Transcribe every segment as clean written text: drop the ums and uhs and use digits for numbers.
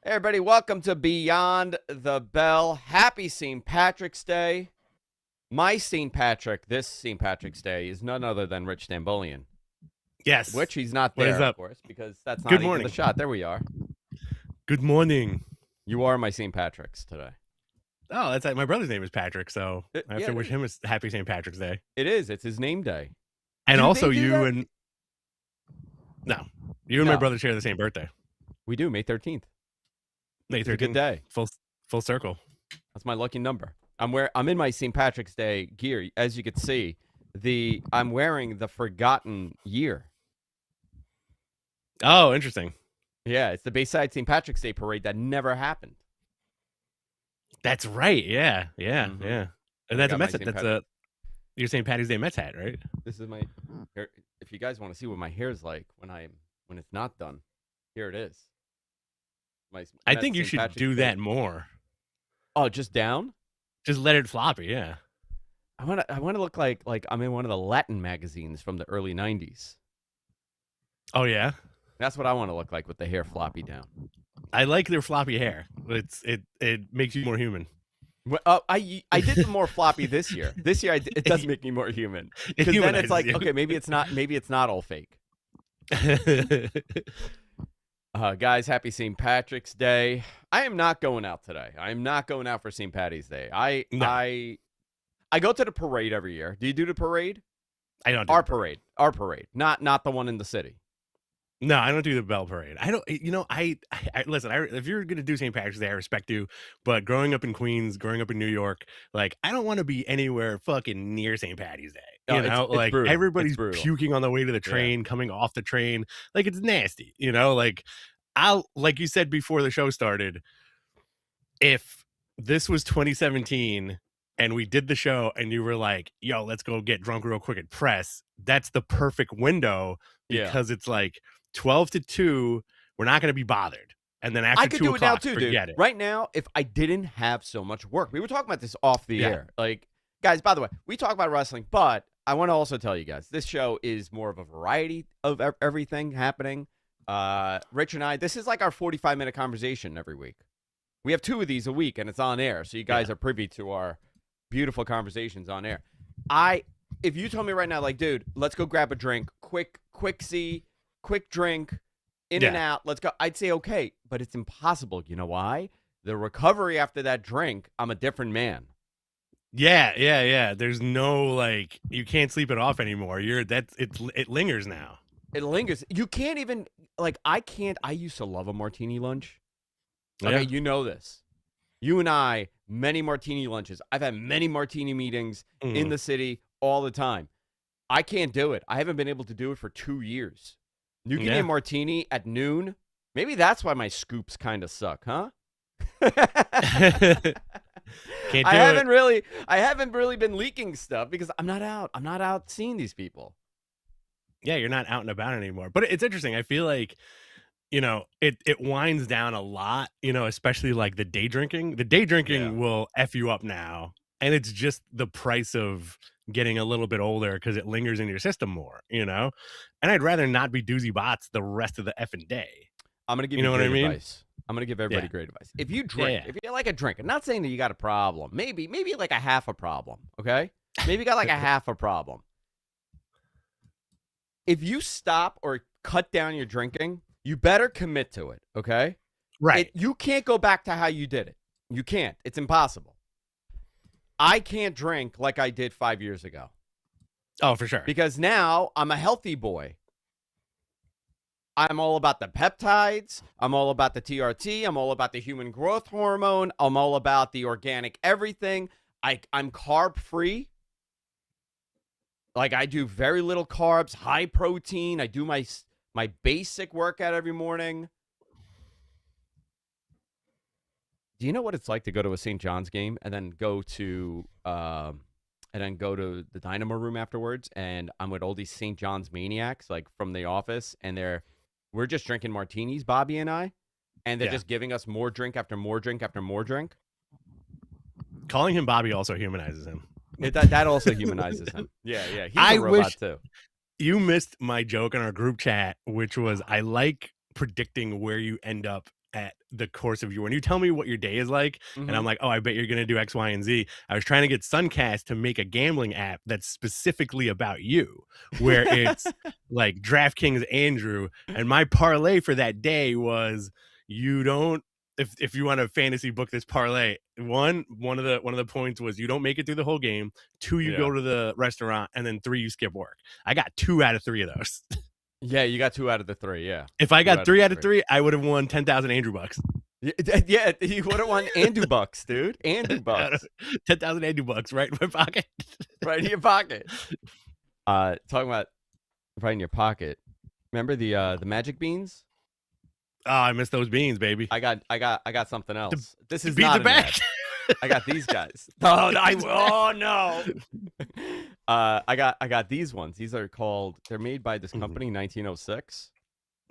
Hey everybody, welcome to Beyond the Bell. Happy St. Patrick's Day. My St. Patrick, this St. Patrick's Day, is none other than Rich Stambolian. Yes. Which he's not What there, is up? of course, because that's not Good even morning. the shot. There we are. Good morning. You are my St. Patrick's today. Oh, that's my brother's name is Patrick, so I have yeah, to wish him a happy St. Patrick's Day. It is. It's his name day. And Do also they do you that? and no, you and No. my brother share the same birthday. We do, May 13th. May It's a 13th. good day. Full circle. That's my lucky number. I'm in my St. Patrick's Day gear. As you can see, I'm wearing the Forgotten Year. Oh, interesting. Yeah, it's the Bayside St. Patrick's Day parade that never happened. That's right. Yeah. And that's a Mets hat. That's your St. Patty's Day Mets hat, right? This is my hair. If you guys want to see what my hair is like when it's not done, here it is. I think you should do that more. Oh, just down? Just let it floppy, yeah. I want to look like I'm in one of the Latin magazines from the early 90s. Oh yeah? That's what I want to look like with the hair floppy down. I like their floppy hair. It makes you more human. Well, I did the more floppy this year. This year it does make me more human. Because then it's like, okay, maybe it's not all fake. Guys, happy St. Patrick's Day. I am not going out today. I am not going out for St. Patty's Day. I go to the parade every year. Do you do the parade? I don't do our parade. Our parade. Not the one in the city. No, I don't do the Bell Parade. I don't, I listen, if you're going to do St. Patrick's Day, I respect you. But growing up in Queens, growing up in New York, like, I don't want to be anywhere fucking near St. Patty's Day. It's brutal. Everybody's puking on the way to the train, coming off the train. Like, it's nasty, like you said before the show started, if this was 2017 and we did the show and you were like, yo, let's go get drunk real quick at press, that's the perfect window because it's like 12 to 2, we're not going to be bothered. And then after 2 o'clock, I could do it now too, dude. It. Right now, if I didn't have so much work, we were talking about this off the air. Like, guys, by the way, we talk about wrestling, but I want to also tell you guys, this show is more of a variety of everything happening. Rich and I, this is like our 45-minute conversation every week. We have 2 of these a week, and it's on air, so you guys are privy to our beautiful conversations on air. If you told me right now, like, dude, let's go grab a drink, quick drink, in and out, let's go, I'd say okay, but it's impossible. You know why? The recovery after that drink, I'm a different man. Yeah. There's no, like, you can't sleep it off anymore. It lingers now. It lingers. You can't even, like, I used to love a martini lunch. Okay, you know this. You and I, many martini lunches. I've had many martini meetings in the city all the time. I can't do it. I haven't been able to do it for 2 years. You give me a martini at noon. Maybe that's why my scoops kind of suck, huh? I haven't really been leaking stuff because I'm not out seeing these people. Yeah, you're not out and about anymore. But it's interesting. I feel like, it winds down a lot, especially like the day drinking. The day drinking will F you up now. And it's just the price of getting a little bit older because it lingers in your system more, And I'd rather not be doozy bots the rest of the effing day. I'm going to give you great advice. I'm going to give everybody great advice. If you drink, if you like a drink, I'm not saying that you got a problem. Maybe like a half a problem, okay? Maybe you got like a half a problem. If you stop or cut down your drinking, you better commit to it, okay? Right. You can't go back to how you did it. You can't. It's impossible. I can't drink like I did 5 years ago. Oh, for sure. Because now I'm a healthy boy. I'm all about the peptides. I'm all about the TRT. I'm all about the human growth hormone. I'm all about the organic everything. I'm carb free. Like, I do very little carbs, high protein. I do my basic workout every morning. Do you know what it's like to go to a St. John's game and then go to the Dynamo room afterwards? And I'm with all these St. John's maniacs, like from the office, and we're just drinking martinis, Bobby and I, and they're just giving us more drink after more drink after more drink. Calling him Bobby also humanizes him. That also humanizes him. Yeah. He's a robot too. You missed my joke in our group chat, which was I like predicting where you end up at the course of when you tell me what your day is like, and I'm Mhm. like, oh, I bet you're gonna do X, Y, and Z. I was trying to get Suncast to make a gambling app that's specifically about you, where it's like DraftKings Andrew, and my parlay for that day was you don't. If you want to fantasy book this parlay, one of the points was you don't make it through the whole game. 2, you Yeah. go to the restaurant, and then 3, you skip work. I got 2 out of 3 of those. Yeah, you got 2 out of the 3, yeah. If I 2 got 3 out of 3, I would have won 10,000 Andrew bucks. Yeah, you would have won Andu bucks, dude. Andu bucks. 10,000 Andrew bucks right in my pocket. Right in your pocket. Talking about right in your pocket. Remember the magic beans? Oh, I miss those beans, baby. I got something else. This is beans not are back. I got these guys. Oh no. I got these ones. These are called. They're made by this company, 1906,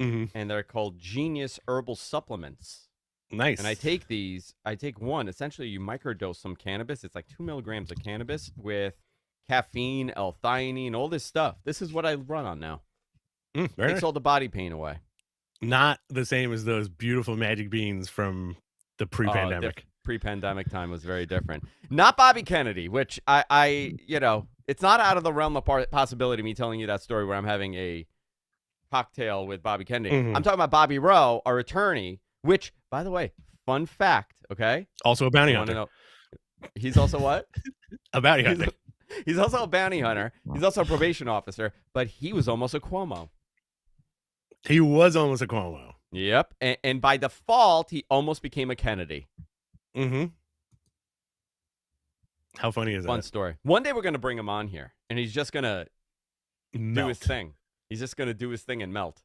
and they're called Genius Herbal Supplements. Nice. And I take these. I take one. Essentially, you microdose some cannabis. It's like 2 milligrams of cannabis with caffeine, L-theanine, all this stuff. This is what I run on now. Takes all the body pain away. Not the same as those beautiful magic beans from the pre-pandemic. Pre-pandemic time was very different. Not Bobby Kennedy, which I it's not out of the realm of possibility me telling you that story where I'm having a cocktail with Bobby Kennedy. I'm talking about Bobby Rowe, our attorney, which, by the way, fun fact, okay? Also a bounty hunter. He's also what? A bounty hunter. He's also a bounty hunter. He's also a probation officer, but he was almost a Cuomo. He was almost a Cuomo. Yep. And by default, he almost became a Kennedy. How funny is that? Fun story. One day we're going to bring him on here, and he's just going to do his thing. He's just going to do his thing and melt.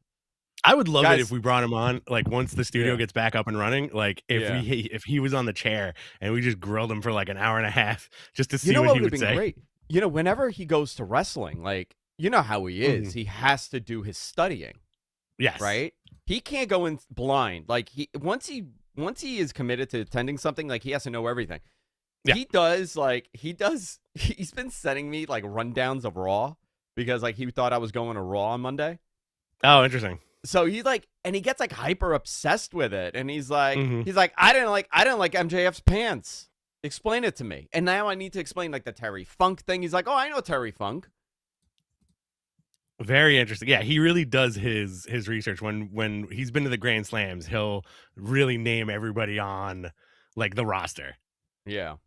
I would love it if we brought him on, like, once the studio gets back up and running, like, if he was on the chair and we just grilled him for like an hour and a half just to see what he would say. Great. Whenever he goes to wrestling, like, you know how he is. He has to do his studying. Yes. Right? He can't go in blind. Like, once he is committed to attending something, like, he has to know everything. Yeah. He's been sending me like rundowns of Raw because like he thought I was going to Raw on Monday. Oh, interesting. So he gets like hyper obsessed with it, and he's like I didn't like MJF's pants. Explain it to me. And now I need to explain like the Terry Funk thing. He's like, oh, I know Terry Funk. Very interesting. Yeah, he really does his research. When he's been to the Grand Slams, he'll really name everybody on like the roster. Yeah.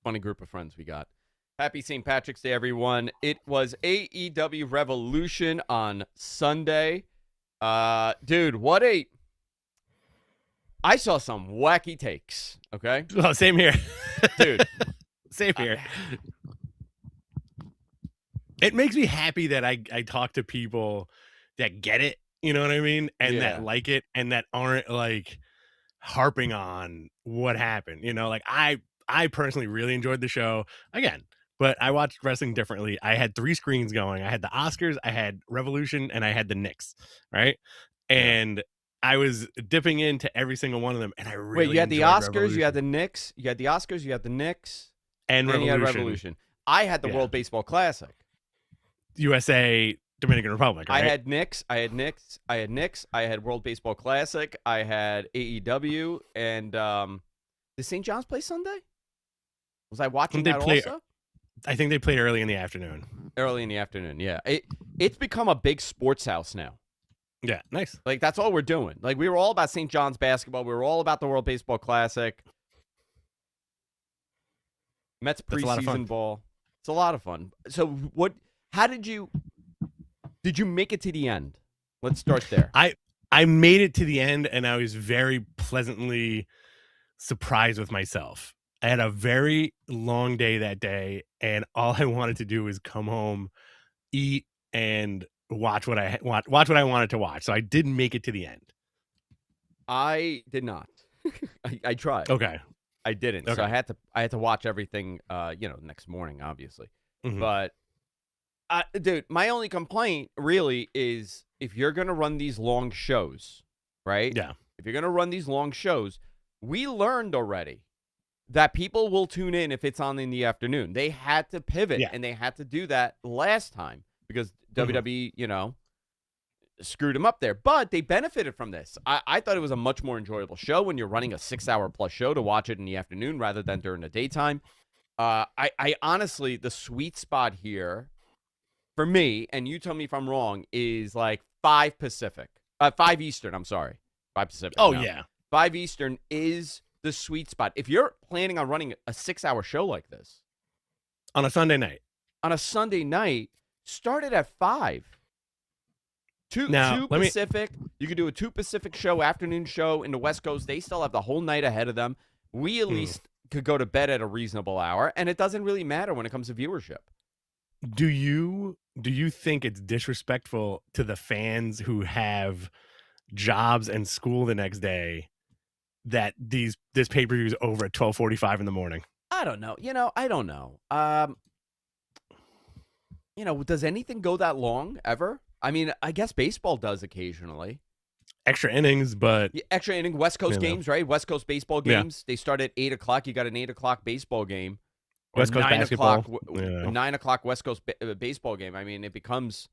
Funny group of friends we got. Happy St. Patrick's Day, everyone. It was AEW Revolution on Sunday. Dude, I saw some wacky takes, okay? Oh, same here. Dude. Same here. It makes me happy that I talk to people that get it, you know what I mean? And that like it and that aren't like harping on what happened. You know, like I personally really enjoyed the show again, but I watched wrestling differently. I had 3 screens going. I had the Oscars, I had Revolution, and I had the Knicks, right? And I was dipping into every single one of them, and I really you had the Oscars, Revolution. you had the Knicks, you had the Oscars, you had the Knicks, and Revolution. You had Revolution. I had the World Baseball Classic. USA, Dominican Republic, right? I had Knicks, I had World Baseball Classic, I had AEW, and did St. John's play Sunday? Was I watching that also? I think they played early in the afternoon. Early in the afternoon, yeah. It's become a big sports house now. Yeah, nice. Like, that's all we're doing. Like, we were all about St. John's basketball. We were all about the World Baseball Classic. Mets preseason ball. It's a lot of fun. So, how did you make it to the end? Let's start there. I made it to the end, and I was very pleasantly surprised with myself. I had a very long day that day, and all I wanted to do was come home, eat, and watch what I wanted to watch. So I didn't make it to the end. I did not. I tried. Okay. I didn't. Okay. So I had to watch everything next morning, obviously. But dude, my only complaint really is if you're going to run these long shows, right? Yeah. If you're going to run these long shows, we learned already that people will tune in if it's on in the afternoon. They had to pivot, and they had to do that last time because WWE, screwed him up there. But they benefited from this. I thought it was a much more enjoyable show when you're running a 6-hour plus show to watch it in the afternoon rather than during the daytime. I honestly, the sweet spot here for me, and you tell me if I'm wrong, is like 5 Eastern. I'm sorry, 5 Pacific. Oh, yeah. 5 Eastern is the sweet spot. If you're planning on running a 6-hour show like this on a Sunday night, start it at 5. Two Pacific. You could do a 2 Pacific show, afternoon show in the West Coast. They still have the whole night ahead of them. We at least could go to bed at a reasonable hour, and it doesn't really matter when it comes to viewership. Do you think it's disrespectful to the fans who have jobs and school the next day that this pay-per-view is over at 12:45 in the morning? I don't know. I don't know. Does anything go that long ever? I mean, I guess baseball does occasionally. Extra innings, but extra inning West Coast games, right? West Coast baseball games. They start at 8:00. You got an 8:00 baseball game. West Coast basketball. 9 o'clock West Coast baseball game. I mean, it becomes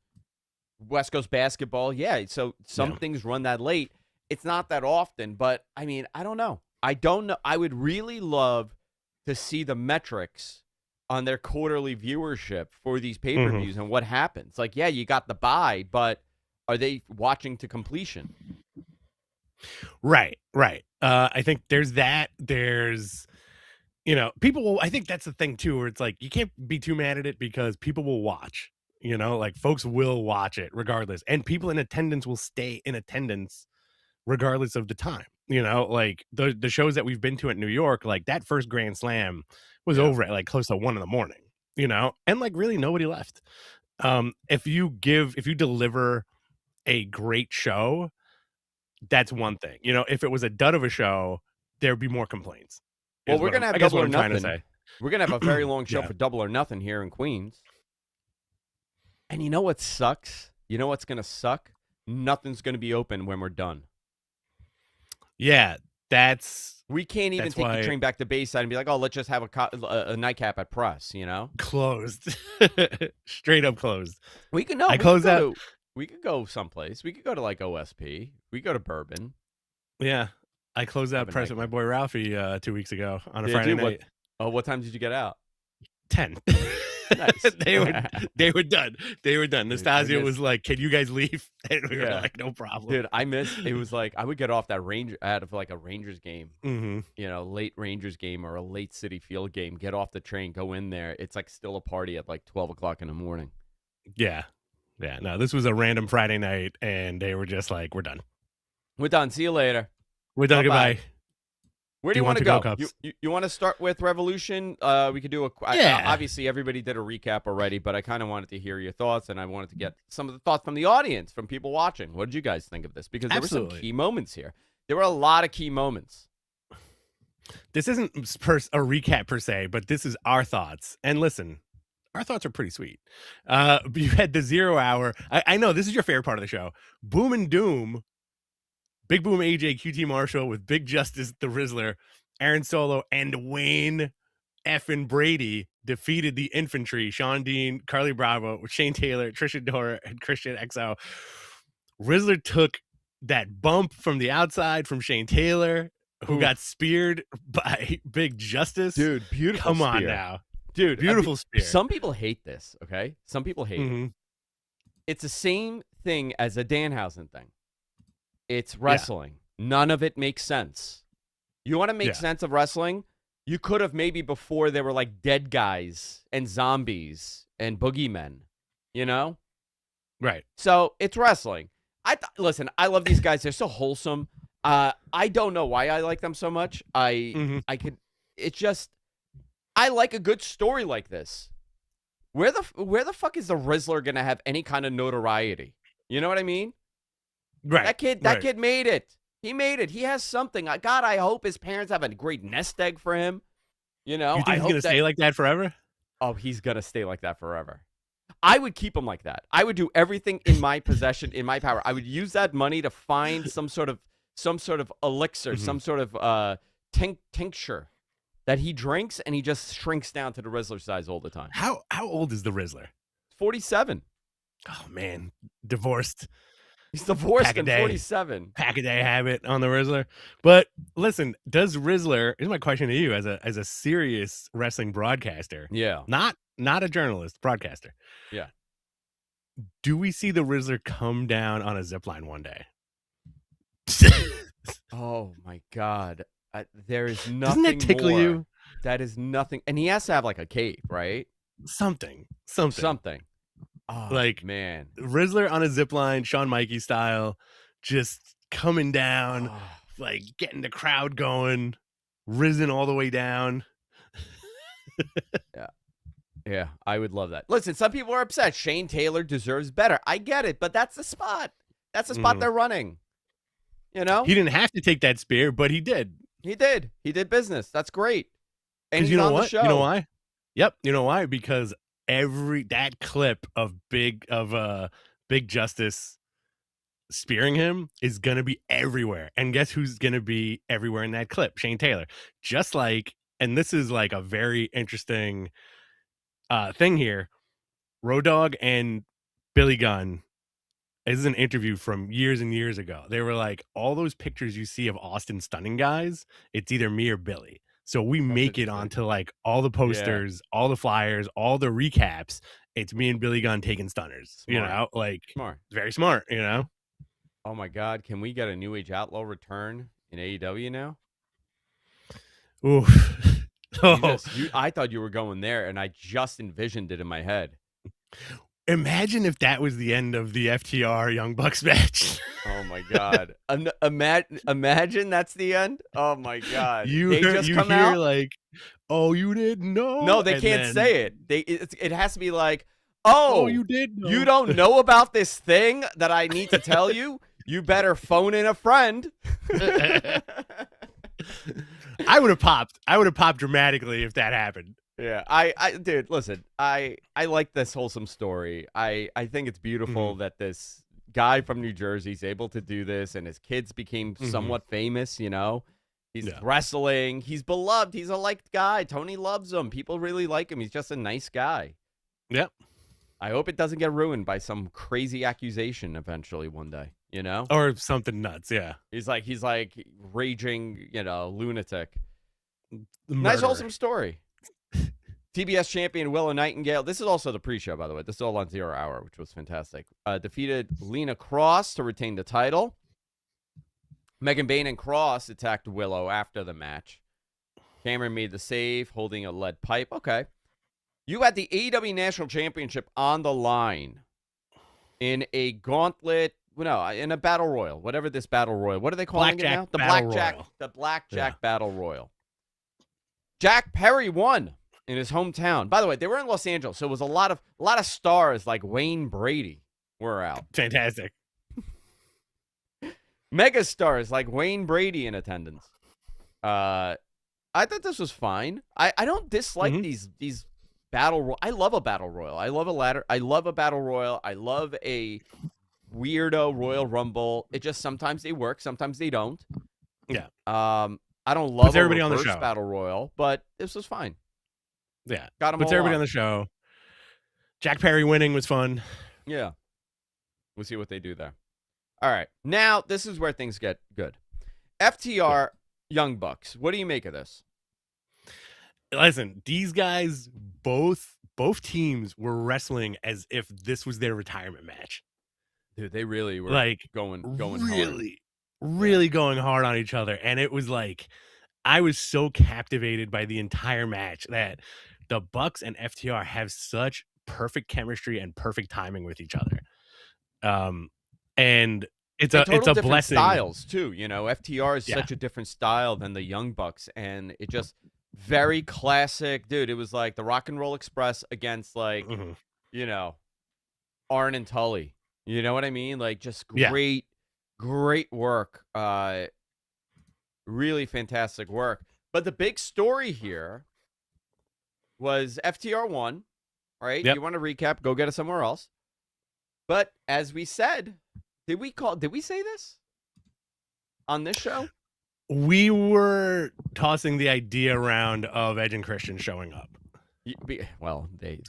West Coast basketball. Yeah, so some things run that late. It's not that often, but I mean, I don't know. I would really love to see the metrics on their quarterly viewership for these pay-per-views and what happens. Like, yeah, you got the buy, but are they watching to completion? Right. I think there's that. There's, people will, I think that's the thing too, where it's like, you can't be too mad at it because people will watch, like folks will watch it regardless. And people in attendance will stay in attendance regardless of the time, like the shows that we've been to at New York, like that first Grand Slam was over at like close to 1 a.m, and like really nobody left. If you deliver a great show, that's one thing. If it was a dud of a show, there'd be more complaints. Well, we're going to have Double or Nothing. We're going to have a very long show for Double or Nothing here in Queens. And you know what sucks? You know what's going to suck? Nothing's going to be open when we're done. Yeah, we can't even take the train back to Bayside and be like, oh, let's just have a nightcap at Press, Closed. Straight up closed. We could go someplace. We could go to like OSP. We could go to Bourbon. Yeah. I closed out Press with my boy Ralphie 2 weeks ago on a Friday night. What time did you get out? 10. Nice. They were done. Nastasia was like, "Can you guys leave?" And we were like, "No problem." Dude, it was like I would get off that out of like a Rangers game, late Rangers game or a late City Field game. Get off the train, go in there. It's like still a party at like 12 o'clock in the morning. Yeah. No, this was a random Friday night, and they were just like, "We're done. We're done. See you later. We're done. Bye-bye. Goodbye." Where do you want to go? You want to start with Revolution? We could do obviously, everybody did a recap already, but I kind of wanted to hear your thoughts, and I wanted to get some of the thoughts from the audience, from people watching. What did you guys think of this? Because there were some key moments here. There were a lot of key moments. This isn't a recap per se, but this is our thoughts. And listen, our thoughts are pretty sweet. You had the 0 hour. I know this is your favorite part of the show. Boom and Doom. Big Boom AJ, QT Marshall with Big Justice, the Rizzler, Aaron Solo, and Wayne effing Brady defeated the Infantry, Sean Dean, Carly Bravo, Shane Taylor, Trisha Dora, and Christian XO. Rizzler took that bump from the outside from Shane Taylor, who got speared by Big Justice. Dude, beautiful Come on spear. now. Dude, beautiful spear. Some people hate this, okay? Some people hate it. It's the same thing as a Danhausen thing. It's wrestling. None of it makes sense. You want to make sense of wrestling? You could have maybe before there were like dead guys and zombies and boogeymen, Right. So it's wrestling. Listen, I love these guys. They're so wholesome. I don't know why I like them so much. I like a good story like this. Where the fuck is the Rizzler gonna have any kind of notoriety? You know what I mean? Right. That kid made it. He made it. He has something. God, I hope his parents have a great nest egg for him. You think he's going to stay like that forever? Oh, he's going to stay like that forever. I would keep him like that. I would do everything in my possession, in my power. I would use that money to find some sort of elixir, some sort of tincture that he drinks, and he just shrinks down to the Rizzler size all the time. How old is the Rizzler? 47. Oh, man. Divorced. He's divorced in 47. Pack-a-day habit on the Rizzler. But listen, does Rizzler, here's my question to you as a serious wrestling broadcaster. Yeah. Not a journalist, broadcaster. Yeah. Do we see the Rizzler come down on a zip line one day? Oh my God. There is nothing Doesn't that tickle more. you? That is nothing. And he has to have like a cape, right? Something. Oh, Like, man. Rizzler on a zip line, Shawn Michaels style, just coming down, like getting the crowd going, risen all the way down. Yeah, I would love that. Listen, some people are upset. Shane Taylor deserves better. I get it, but that's the spot. That's the spot they're running. You know? He didn't have to take that spear, but he did. He did. He did business. That's great. And he's you know on what? the show. You know why? Yep. You know why? Because that clip of Big Justice spearing him is gonna be everywhere. And guess who's gonna be everywhere in that clip? Shane Taylor. Just like, and this is like a very interesting thing here. Road Dogg and Billy Gunn. This is an interview from years and years ago. They were like, all those pictures you see of Austin stunning guys, it's either me or Billy. So we make it onto like all the posters, all the flyers, all the recaps. It's me and Billy Gunn taking stunners. Smart. You know, like very smart, you know? Oh my God. Can we get a New Age Outlaw return in AEW now? Ooh. I thought you were going there, and I just envisioned it in my head. Imagine if that was the end of the FTR Young Bucks match. Oh my God! Imagine that's the end. Oh my God! They just come out like, "Oh, you didn't know." No, they can't say it. It has to be like, "Oh, you did know. You don't know about this thing that I need to tell you. You better phone in a friend." I would have popped. I would have popped dramatically if that happened. Yeah, dude, listen, I like this wholesome story. I think it's beautiful that this guy from New Jersey is able to do this, and his kids became somewhat famous, you know? He's wrestling. He's beloved. He's a liked guy. Tony loves him. People really like him. He's just a nice guy. Yep. I hope it doesn't get ruined by some crazy accusation eventually one day, you know? Or something nuts, yeah. He's like raging, you know, lunatic. Murderer. Nice wholesome story. TBS champion Willow Nightingale. This is also the pre-show, by the way. This is all on 0 Hour, which was fantastic. Defeated Lena Cross to retain the title. Megan Bain and Cross attacked Willow after the match. Cameron made the save, holding a lead pipe. Okay. You had the AEW National Championship on the line in a gauntlet. No, in a battle royal. Whatever this battle royal. What are they calling it now? The Blackjack Battle Royal. Jack Perry won in his hometown. By the way, they were in Los Angeles, so it was a lot of stars like Wayne Brady were out. Fantastic. Mega stars like Wayne Brady in attendance. I thought this was fine. I don't dislike these battle royal. I love a battle royal. I love a ladder. I love a battle royal. I love a weirdo Royal Rumble. It just sometimes they work, sometimes they don't. Yeah. I don't love everybody on the show battle royal, but this was fine. Yeah. Got him. Puts everybody on the show. Jack Perry winning was fun. Yeah. We'll see what they do there. All right. Now, this is where things get good. FTR Young Bucks. What do you make of this? Listen, these guys, both teams were wrestling as if this was their retirement match. Dude, they really were like going really going hard on each other. And it was like, I was so captivated by the entire match that the Bucks and FTR have such perfect chemistry and perfect timing with each other. And it's a blessing. Styles too, you know. FTR is such a different style than the Young Bucks, and it just very classic, dude. It was like the Rock and Roll Express against like, you know, Arn and Tully. You know what I mean? Like just great work. Really fantastic work. But the big story here was FTR won, right? Yep. You want to recap? Go get it somewhere else. But as we said, did we say this on this show? We were tossing the idea around of Edge and Christian showing up. Well, they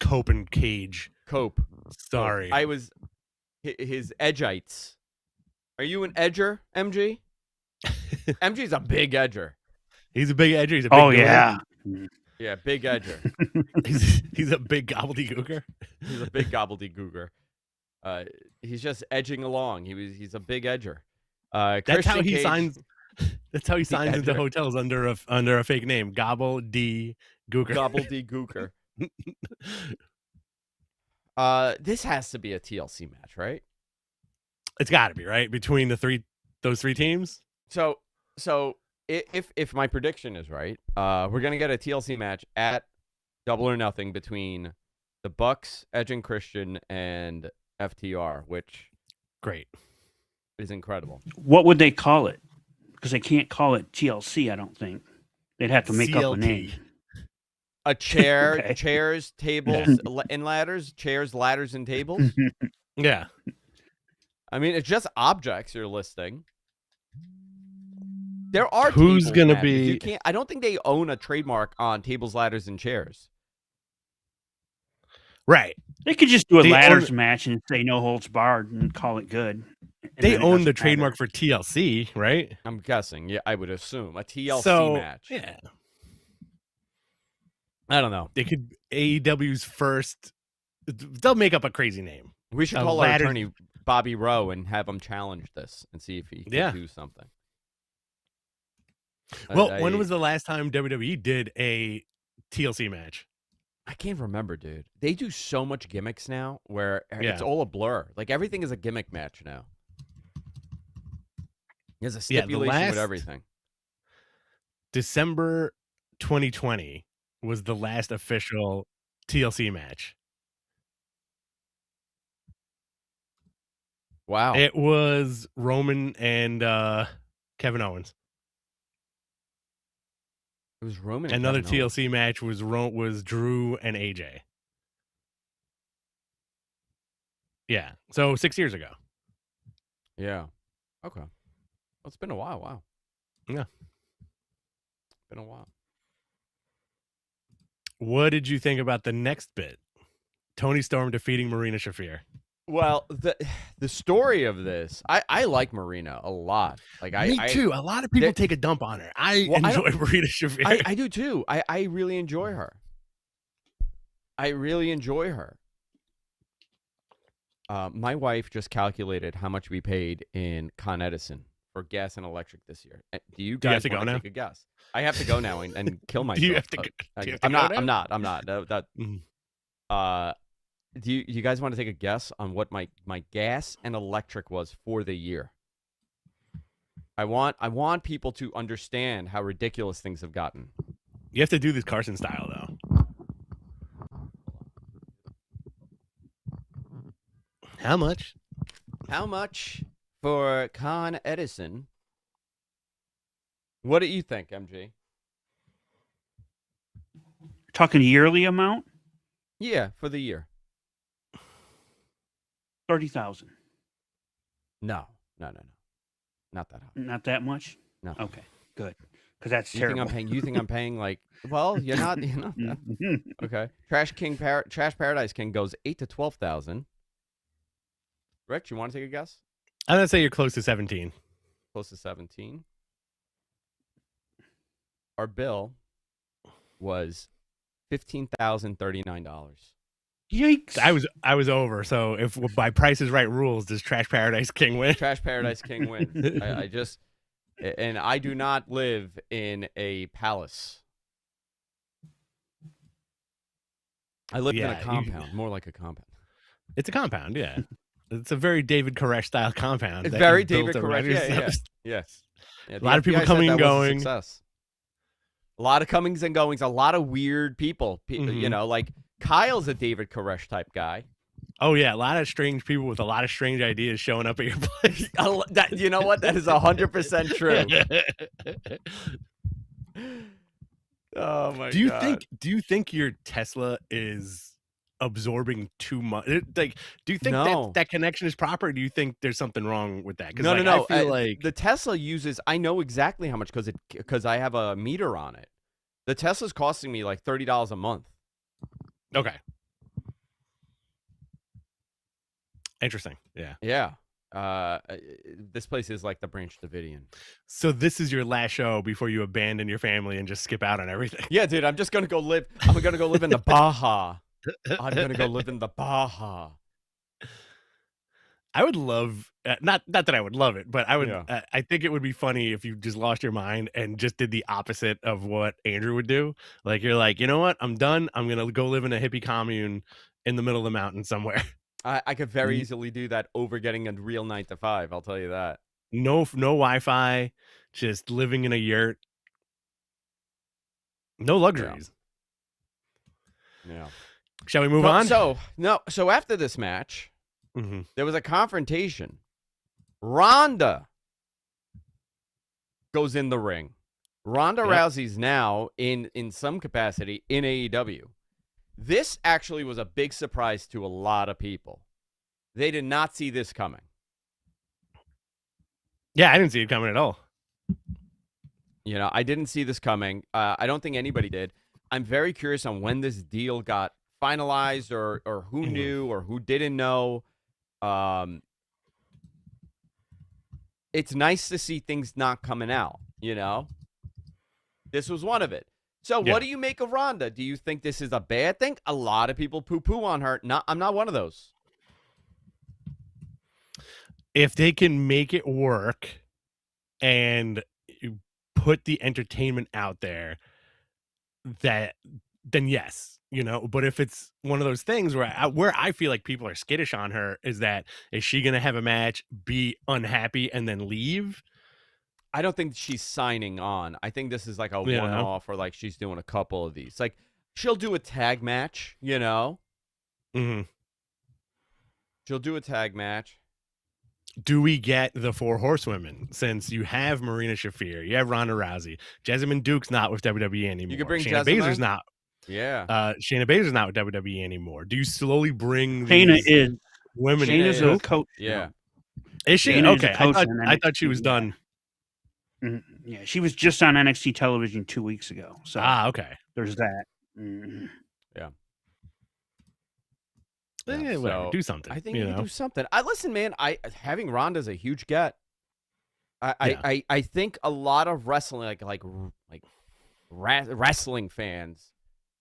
Cope and Cage. Cope. Sorry. I was his edgites. Are you an edger, MG? MG's a big edger. He's a big edger. He's a big yeah. Yeah, big edger. he's a big gobbledygooker. He's a big gobbledygooker. He's just edging along. He's a big edger. That's how he signs. That's how he signs into edger. hotels under a fake name. Gobbledygooker. Gobbledygooker. This has to be a TLC match, right? It's got to be, right? Between those three teams. So if my prediction is right, we're gonna get a TLC match at Double or Nothing between the Bucks, Edge and Christian, and FTR, which great is incredible. What would they call it? Because they can't call it TLC, I don't think. They'd have to make CLT. up a name. A chair, Okay. chairs, tables, and ladders. Chairs, ladders, and tables. Yeah. I mean, it's just objects you're listing. There are Who's tables, gonna Matt, be? You can't. I don't think they own a trademark on tables, ladders, and chairs. Right. They could just do a They ladders own- match and say no holds barred and call it good. And They then it own doesn't the trademark matter. for TLC, right? I'm guessing. Yeah, I would assume a TLC So, match. yeah. I don't know. They could AEW's first. They'll make up a crazy name. We should A call our ladder- attorney Bobby Rowe and have him challenge this and see if he can do something. Well, when was the last time WWE did a TLC match? I can't remember, dude. They do so much gimmicks now where it's Yeah. all a blur. Like everything is a gimmick match now. There's a Yeah, the stipulation with last- everything. December 2020 was the last official TLC match. Wow. It was Roman and Kevin Owens. It was Roman. And Another Kevin Owens. TLC match was Drew and AJ. Yeah. So 6 years ago. Yeah. Okay. Well, it's been a while. Wow. Yeah. It's been a while. What did you think about the next bit? Tony Storm defeating Marina Shafir. Well, the story of this, I like Marina a lot. Like Me too. A lot of people take a dump on her. I enjoy Marina Shafir. I do too. I really enjoy her. I really enjoy her. My wife just calculated how much we paid in Con Edison for gas and electric this year. Do you guys have to go want to now? take a guess? I have to go now and kill myself. Do you have to go? I'm not. Do you guys want to take a guess on what my gas and electric was for the year? I want people to understand how ridiculous things have gotten. You have to do this Carson style though. How much? How much for Con Edison? What do you think, MG? Talking yearly amount? Yeah, for the year. 30,000. No. Not that high. Not that much? No. Okay, good. Because that's You terrible. think I'm paying like, well, you're not. Okay. Trash Paradise King goes 8 to 12,000. Rich, you want to take a guess? I'm gonna say you're close to 17. Close to 17. Our bill was $15,039. Yikes. I was over. So if by Price is Right rules, does Trash Paradise King win? Trash Paradise King wins. I do not live in a palace. I live in a compound, more like a compound. It's a compound, yeah. It's a very David Koresh style compound. It's that very you built David around Koresh. Yeah. yourself. Yes. Yeah, A lot of people FBI coming said and that was a going. success. A lot of comings and goings. A lot of weird people. You know, like Kyle's a David Koresh type guy. Oh yeah, a lot of strange people with a lot of strange ideas showing up at your place. You know what? That is 100% true. Oh my god. Do you think your Tesla is absorbing too much? Like, do you think No. that connection is proper? Or do you think there's something wrong with that? No. I feel like the Tesla uses. I know exactly how much because I have a meter on it. The Tesla's costing me like $30 a month. okay. Interesting. Yeah. Yeah. This place is like the Branch Davidian. So this is your last show before you abandon your family and just skip out on everything. Yeah, dude. I'm gonna go live in the Baja. I'm gonna go live in the Baja. I would love not that I would love it, but I would. Yeah. I think it would be funny if you just lost your mind and just did the opposite of what Andrew would do. Like you're like, you know what? I'm done. I'm gonna go live in a hippie commune in the middle of the mountain somewhere. I could very easily do that over getting a real 9 to 5. I'll tell you that. No Wi-Fi, just living in a yurt. No luxuries. Yeah. Shall we move on? So after this match, there was a confrontation. Ronda goes in the ring. Ronda Rousey's now in some capacity in AEW. This actually was a big surprise to a lot of people. They did not see this coming. Yeah, I didn't see it coming at all. You know, I didn't see this coming. I don't think anybody did. I'm very curious on when this deal got finalized or who knew or who didn't know. It's nice to see things not coming out, you know? This was one of it. So what do you make of Ronda? Do you think this is a bad thing? A lot of people poo-poo on her. I'm not one of those. If they can make it work and put the entertainment out there, then yes, you know. But if it's one of those things where I feel like people are skittish on her, is she going to have a match, be unhappy, and then leave? I don't think she's signing on. I think this is like a one-off, or like she's doing a couple of these. Like she'll do a tag match, you know. She'll do a tag match. Do we get the 4 horsewomen? Since you have Marina Shafir, you have Ronda Rousey, Jessamine Duke's not with WWE anymore. You could bring Shayna Baszler's not. Yeah. Shayna Baszler's not with WWE anymore. Do you slowly bring Shayna is women? Shayna's a coach. Yeah. Is she? Shayna Okay. I thought she was done. Yeah, she was just on NXT television 2 weeks ago. So okay. There's that. Yeah. Yeah, whatever. Do something. I think you can do something. Listen, man. Having Ronda is a huge get. I think a lot of wrestling, wrestling fans,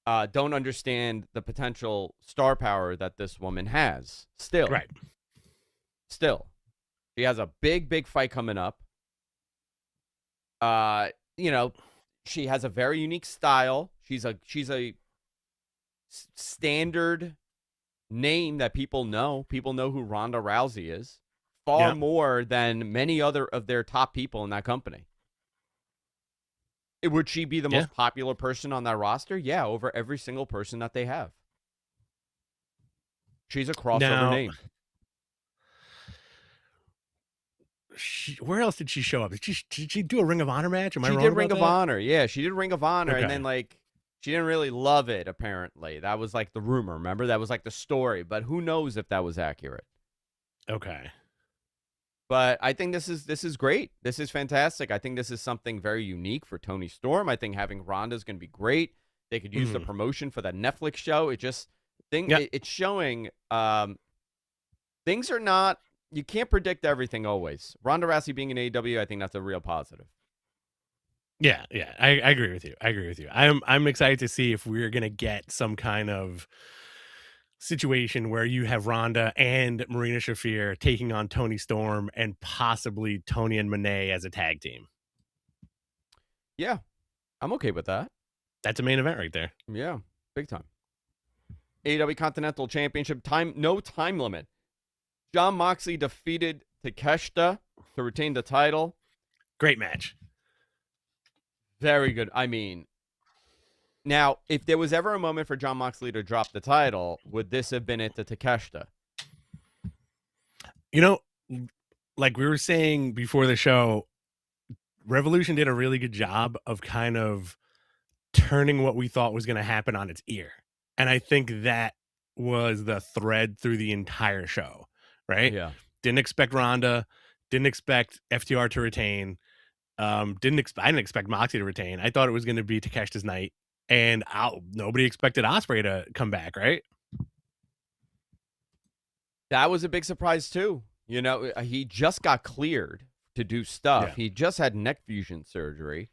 don't understand the potential star power that this woman has. Still, she has a big fight coming up. You know, she has a very unique style. She's a standard name that people know. People know who Ronda Rousey is far more than many other of their top people in that company. Would she be the most popular person on that roster? Yeah, over every single person that they have. She's a crossover name. Where else did she show up? Did she do a Ring of Honor match? Am I wrong? She did Ring of Honor. Yeah, she did Ring of Honor, and then she didn't really love it. Apparently, that was like the rumor. Remember, that was like the story. But who knows if that was accurate? Okay. But I think this is great. This is fantastic. I think this is something very unique for Toni Storm. I think having Ronda is going to be great. They could use the promotion for that Netflix show. It's showing things are not. You can't predict everything always. Ronda Rousey being in AEW, I think that's a real positive. Yeah, I agree with you. I'm excited to see if we're gonna get some kind of situation where you have Ronda and Marina Shafir taking on Toni Storm and possibly Tony and Monet as a tag team. Yeah, I'm okay with that. That's a main event right there. Yeah, big time. AEW Continental Championship no time limit. Jon Moxley defeated Takeshita to retain the title. Great match. Very good. I mean, now, if there was ever a moment for Jon Moxley to drop the title, would this have been it to Takeshita? You know, like we were saying before the show, Revolution did a really good job of kind of turning what we thought was going to happen on its ear. And I think that was the thread through the entire show, right? Yeah. Didn't expect Ronda, didn't expect FTR to retain, I didn't expect Moxley to retain. I thought it was going to be Takeshita's night, and nobody expected Ospreay to come back, right? That was a big surprise too. You know, he just got cleared to do stuff. Yeah. He just had neck fusion surgery.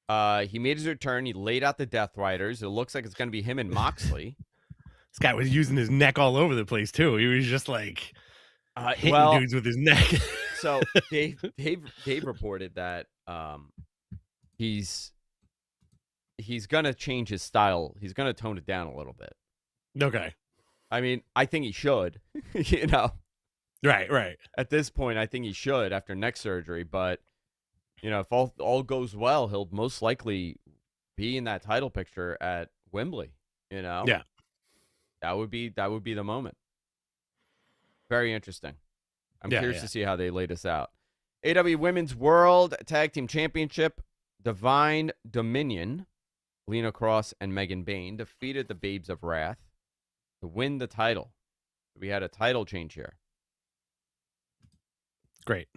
He made his return. He laid out the Death Riders. It looks like it's going to be him and Moxley. This guy was using his neck all over the place too. He was just like hitting dudes with his neck. So Dave reported that he's gonna change his style. He's gonna tone it down a little bit. Okay. I mean, I think he should. You know. Right. At this point, I think he should after neck surgery. But you know, if all goes well, he'll most likely be in that title picture at Wembley. You know. Yeah. That would be the moment. Very interesting. I'm curious to see how they lay this out. AEW Women's World Tag Team Championship, Divine Dominion, Lena Cross and Megan Bayne defeated the Babes of Wrath to win the title. We had a title change here. Great.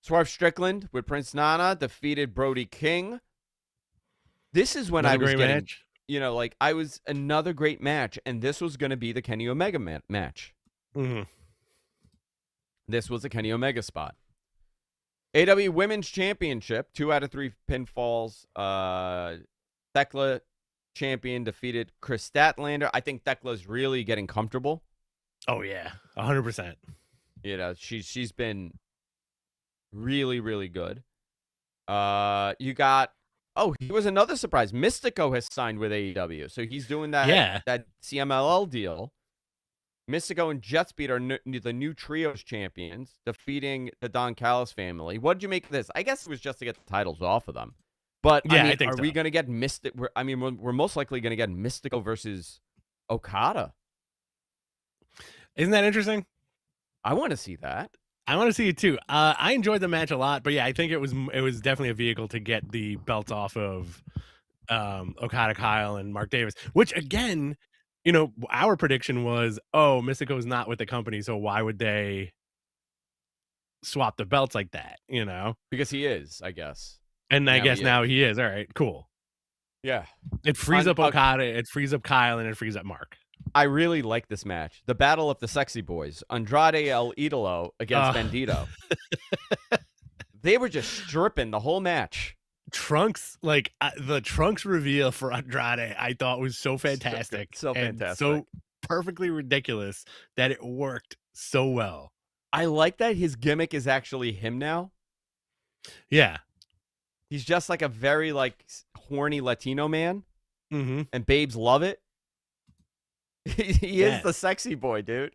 Swerve Strickland with Prince Nana defeated Brody King. This is when I was getting, match. You know, like I was another great match, and this was going to be the Kenny Omega match. Mm-hmm. This was a Kenny Omega spot. AEW Women's Championship, 2 out of 3 pinfalls. Thekla champion defeated Chris Statlander. I think Thekla's really getting comfortable. Oh yeah, 100%. You know, she's been really, really good. You got he was another surprise. Mystico has signed with AEW, so he's doing that that CMLL deal. Mystico and Jetspeed are the new trios champions, defeating the Don Callis family. What did you make of this? I guess it was just to get the titles off of them. But I think are we going to get we're most likely going to get Mystico versus Okada. Isn't that interesting? I want to see that. I want to see it too. I enjoyed the match a lot, but yeah, I think it was definitely a vehicle to get the belts off of Okada Kyle and Mark Davis, which again, you know, our prediction was, Mystico's not with the company, so why would they swap the belts like that, you know? Because he is, I guess. And I guess now he is. All right, cool. Yeah. It frees up Okada, it frees up Kyle, and it frees up Mark. I really like this match. The Battle of the Sexy Boys. Andrade El Idolo against Bandito. They were just stripping the whole match. Trunks, like the Trunks reveal for Andrade, I thought was so fantastic. So fantastic. So perfectly ridiculous that it worked so well. I like that his gimmick is actually him now. Yeah. He's just like a very like horny Latino man. Mm-hmm. And babes love it. He is the sexy boy, dude.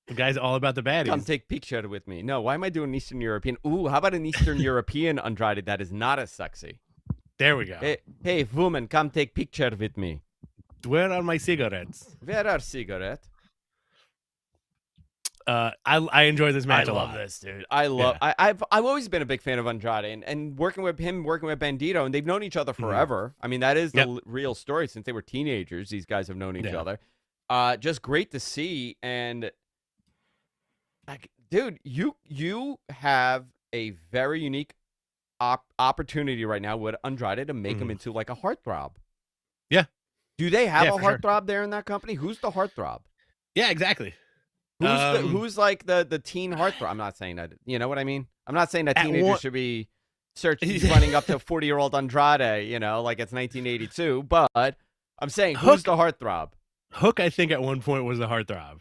The guy's all about the baddies. Come take picture with me. No, why am I doing Eastern European? Ooh, how about an Eastern European Andrade that is not as sexy? There we go. Hey, woman, come take picture with me. Where are my cigarettes? Where are cigarettes? I enjoy this match a lot. I love this, dude. I've always been a big fan of Andrade and working with Bandito, and they've known each other forever. I mean, that is the real story. Since they were teenagers, these guys have known each other. Just great to see. And like, dude, you have a very unique opportunity right now with Andrade to make him into like a heartthrob. Yeah. Do they have a heartthrob there in that company? Who's the heartthrob? Yeah, exactly. Who's like the teen heartthrob? I'm not saying that. You know what I mean? I'm not saying that teenagers should be running up to 40-year-old Andrade, you know, like it's 1982. But I'm saying, who's the heartthrob? Hook, I think, at one point was the heartthrob.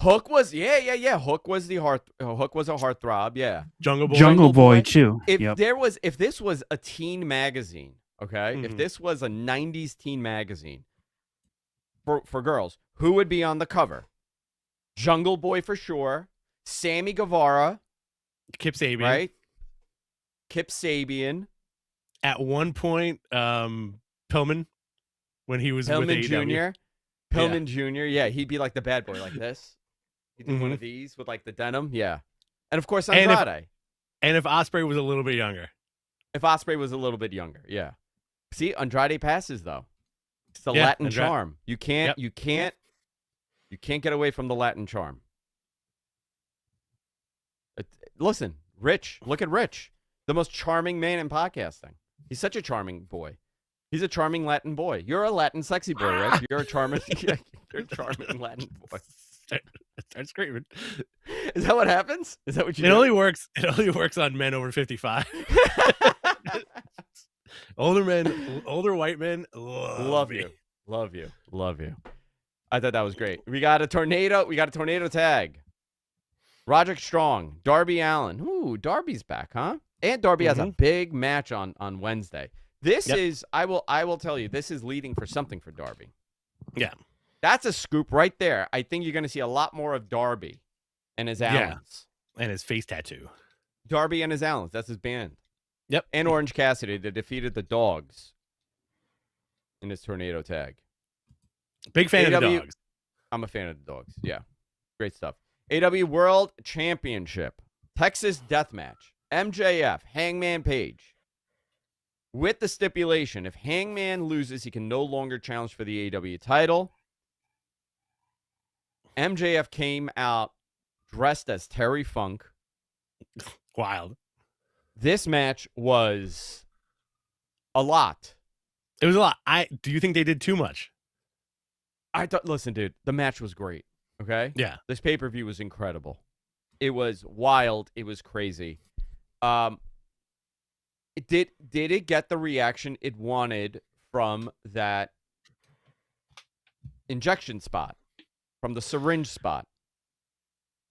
Hook was, Hook was the Hook was a heartthrob, yeah. Jungle Boy too. If this was a teen magazine, okay, if this was a 90s teen magazine for girls, who would be on the cover? Jungle Boy for sure. Sammy Guevara. Kip Sabian. Right? Kip Sabian. At one point, Pillman, when he was with AEW. Pillman Jr., yeah, he'd be like the bad boy like this. He'd do one of these with like the denim, yeah. And of course, Andrade. And if Ospreay was a little bit younger. Yeah. See, Andrade passes though. It's the Latin charm. You can't get away from the Latin charm. Listen, Rich. Look at Rich, the most charming man in podcasting. He's such a charming boy. He's a charming Latin boy. You're a Latin sexy boy, right? You're a charming, you're a charming Latin boy. Start screaming. Is that what happens? Is that what you do? It only works on men over 55. Older white men Love you. I thought that was great. We got a tornado tag. Roderick Strong, Darby Allin. Ooh, Darby's back, huh? And Darby has a big match on Wednesday. This is, I will tell you, this is leading for something for Darby. Yeah. That's a scoop right there. I think you're going to see a lot more of Darby and his Allens. And his face tattoo. Darby and his Allens. That's his band. Yep. And Orange Cassidy that defeated the Dogs in his tornado tag. Big fan of the Dogs. I'm a fan of the Dogs. Yeah. Great stuff. AEW World Championship. Texas Deathmatch. MJF. Hangman Page. With the stipulation, if Hangman loses, he can no longer challenge for the AEW title. MJF came out dressed as Terry Funk. Wild. This match was a lot. It was a lot. Do you think they did too much? Listen, dude, the match was great. Okay? Yeah. This pay-per-view was incredible. It was wild. It was crazy. Did it get the reaction it wanted from that injection spot? From the syringe spot?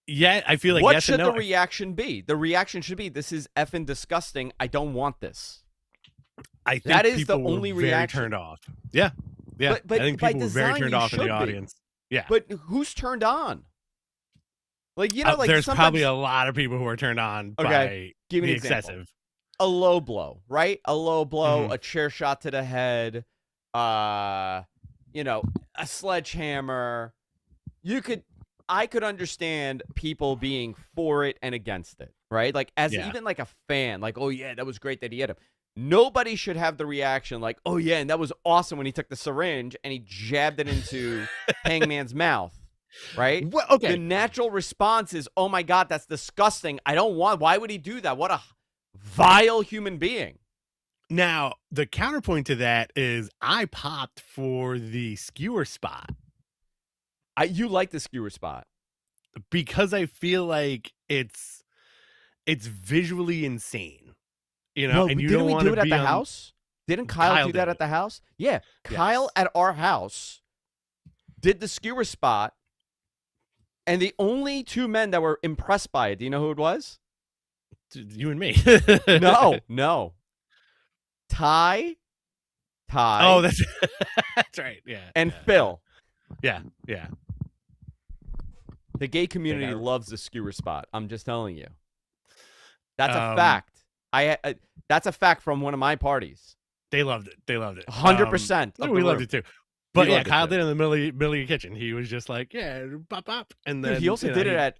Yeah, I feel like what yes should and no. the reaction be? The reaction should be, this is effing disgusting. I don't want this. I think that is people the only were very reaction. turned off. Yeah. Yeah. But I think by people were design, very turned off in the audience. Yeah. But who's turned on? Like, you know, like there's sometimes, probably a lot of people who are turned on by give me the an example. excessive. A low blow, right? A low blow, a chair shot to the head, you know, a sledgehammer. I could understand people being for it and against it, right? Like, as even like a fan, like, oh yeah, that was great that he hit him. Nobody should have the reaction like, oh yeah, and that was awesome when he took the syringe and he jabbed it into Hangman's mouth, right? Well, okay. The natural response is, oh my God, that's disgusting. I don't want, why would he do that? What a vile human being. Now, the counterpoint to that is I popped for the skewer spot. You like the skewer spot. Because I feel like it's visually insane. You know, and you don't want to do it at the house? Didn't Kyle do that at the house? Yeah. Kyle at our house did the skewer spot, and the only two men that were impressed by it, do you know who it was? You and me. No. Ty. Oh, that's right. Yeah. And Phil. Yeah. The gay community loves the skewer spot. I'm just telling you. That's a fact. That's a fact from one of my parties. They loved it. 100%. We loved it too. But yeah, Kyle did it in the middle of the kitchen. He was just like, yeah, pop. And then he also did it at.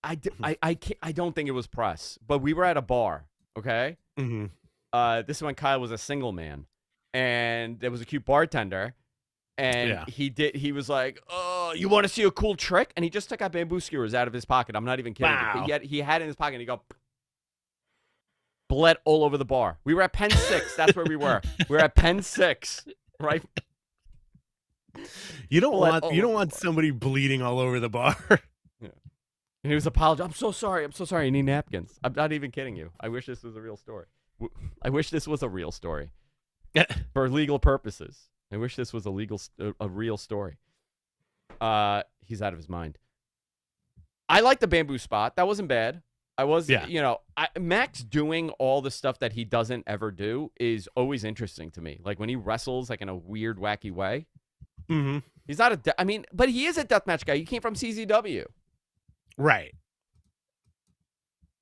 I don't think it was press, but we were at a bar. Okay. Mm-hmm. This is when Kyle was a single man, and there was a cute bartender, and he was like, "Oh, you want to see a cool trick?" And he just took out bamboo skewers out of his pocket. I'm not even kidding. Wow. He had it in his pocket. And he go. Bled all over the bar. We were at Pen 6. That's where we were. We were at Pen 6, right? You don't want somebody bleeding all over the bar. Yeah. And he was apologizing. I'm so sorry. I need napkins. I'm not even kidding you. I wish this was a real story. For legal purposes. I wish this was a real story. He's out of his mind. I like the bamboo spot. That wasn't bad. Max doing all the stuff that he doesn't ever do is always interesting to me. Like when he wrestles like in a weird, wacky way. Mm-hmm. He's not but he is a deathmatch guy. He came from CZW. Right.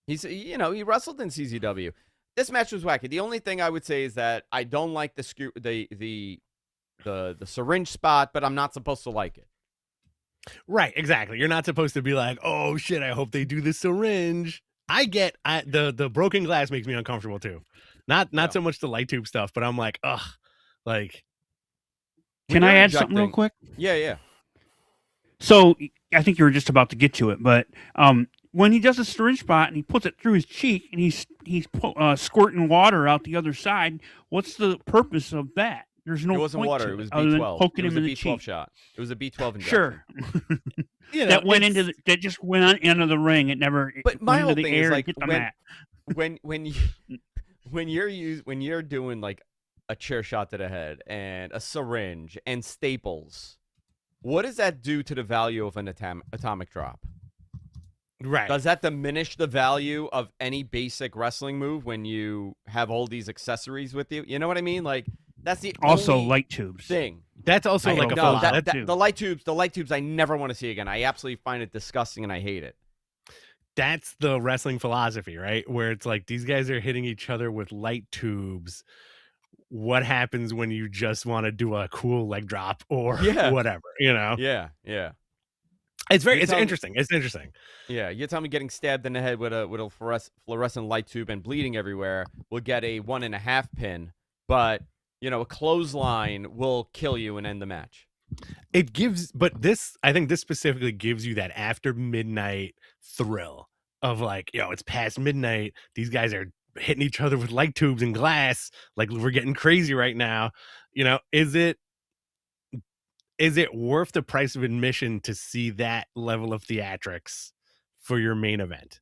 He wrestled in CZW. This match was wacky. The only thing I would say is that I don't like the syringe spot, but I'm not supposed to like it. Right, exactly. You're not supposed to be like, oh shit, I hope they do the syringe. The broken glass makes me uncomfortable too. Not so much the light tube stuff, but I'm like, ugh. Like, can I add something real quick? Yeah. So I think you were just about to get to it, but when he does a syringe spot and he puts it through his cheek and he's squirting water out the other side, what's the purpose of that? There's no It wasn't point water. to It was other than B12. poking It was him a in the B12 cheek. shot. It was a B12 injection. Sure. You know, That went that just went on into the ring. It never But my went whole into the thing air is and like hit the mat. when you're doing like a chair shot to the head and a syringe and staples, what does that do to the value of an atomic drop? right. Does that diminish the value of any basic wrestling move when you have all these accessories with you? You know what I mean? Like that's the Also, only light tubes. thing. That's also I like a know No, full. that too. the light tubes I never want to see again. I absolutely find it disgusting and I hate it. That's the wrestling philosophy, right? Where it's like these guys are hitting each other with light tubes. What happens when you just want to do a cool leg drop or Yeah. whatever? You know, Yeah. it's You're telling- interesting. It's interesting. Yeah, you're telling me getting stabbed in the head with a fluorescent light tube and bleeding everywhere will get a 1.5 pin, but a clothesline will kill you and end the match. It gives, but this, I think this specifically gives you that after midnight thrill of like, it's past midnight. These guys are hitting each other with light tubes and glass. Like we're getting crazy right now. Is it worth the price of admission to see that level of theatrics for your main event?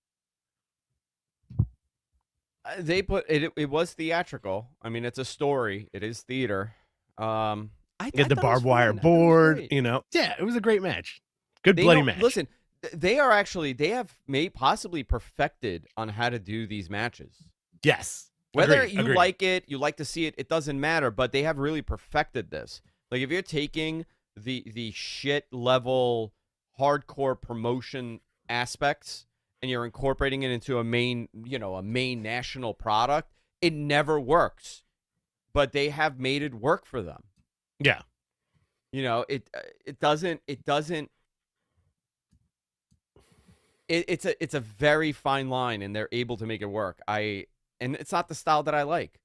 They put it. It was theatrical. I mean, it's a story. It is theater. I Get the thought it was barbed wire fun. I thought it was board, great. Yeah, it was a great match. Good They bloody know- match. Listen, they have possibly perfected on how to do these matches. Yes. Whether Agreed, you agreed. like it, you like to see it, it doesn't matter. But they have really perfected this. Like if you're taking the shit level hardcore promotion aspects and you're incorporating it into a main national product, it never works. But they have made it work for them. Yeah. It doesn't. It's a very fine line, and they're able to make it work. And it's not the style that I like.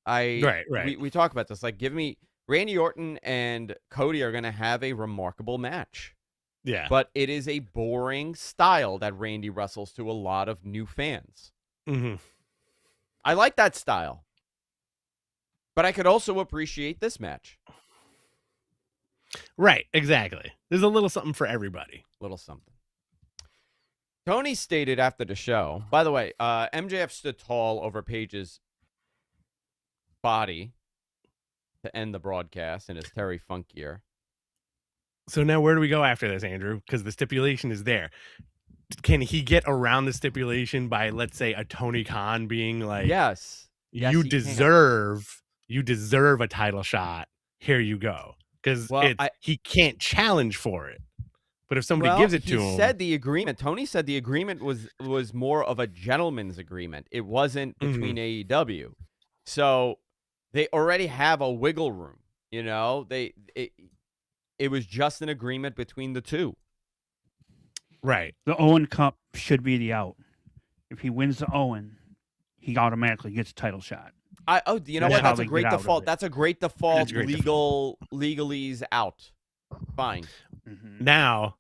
Right. We talk about this. Like, give me Randy Orton and Cody are going to have a remarkable match. Yeah. But it is a boring style that Randy wrestles to a lot of new fans. Mm-hmm. I like that style. But I could also appreciate this match. Right. Exactly. There's a little something for everybody. Little something. Tony stated after the show, by the way, MJF stood tall over Paige's body to end the broadcast in his Terry Funk gear. So now where do we go after this, Andrew? Because the stipulation is there. Can he get around the stipulation by, let's say, a Tony Khan being like, Yes, you he deserve a title shot. Here you go. Because he can't challenge for it. But if somebody gives it to him, said the agreement. Tony said the agreement was more of a gentleman's agreement. It wasn't between AEW, so they already have a wiggle room. It was just an agreement between the two. right. The Owen Cup should be the out. If he wins the Owen, he automatically gets a title shot. You know That's what? how That's a they great get out of default. it. That's a great default. Great Legalese out. Fine. Mm-hmm. Now,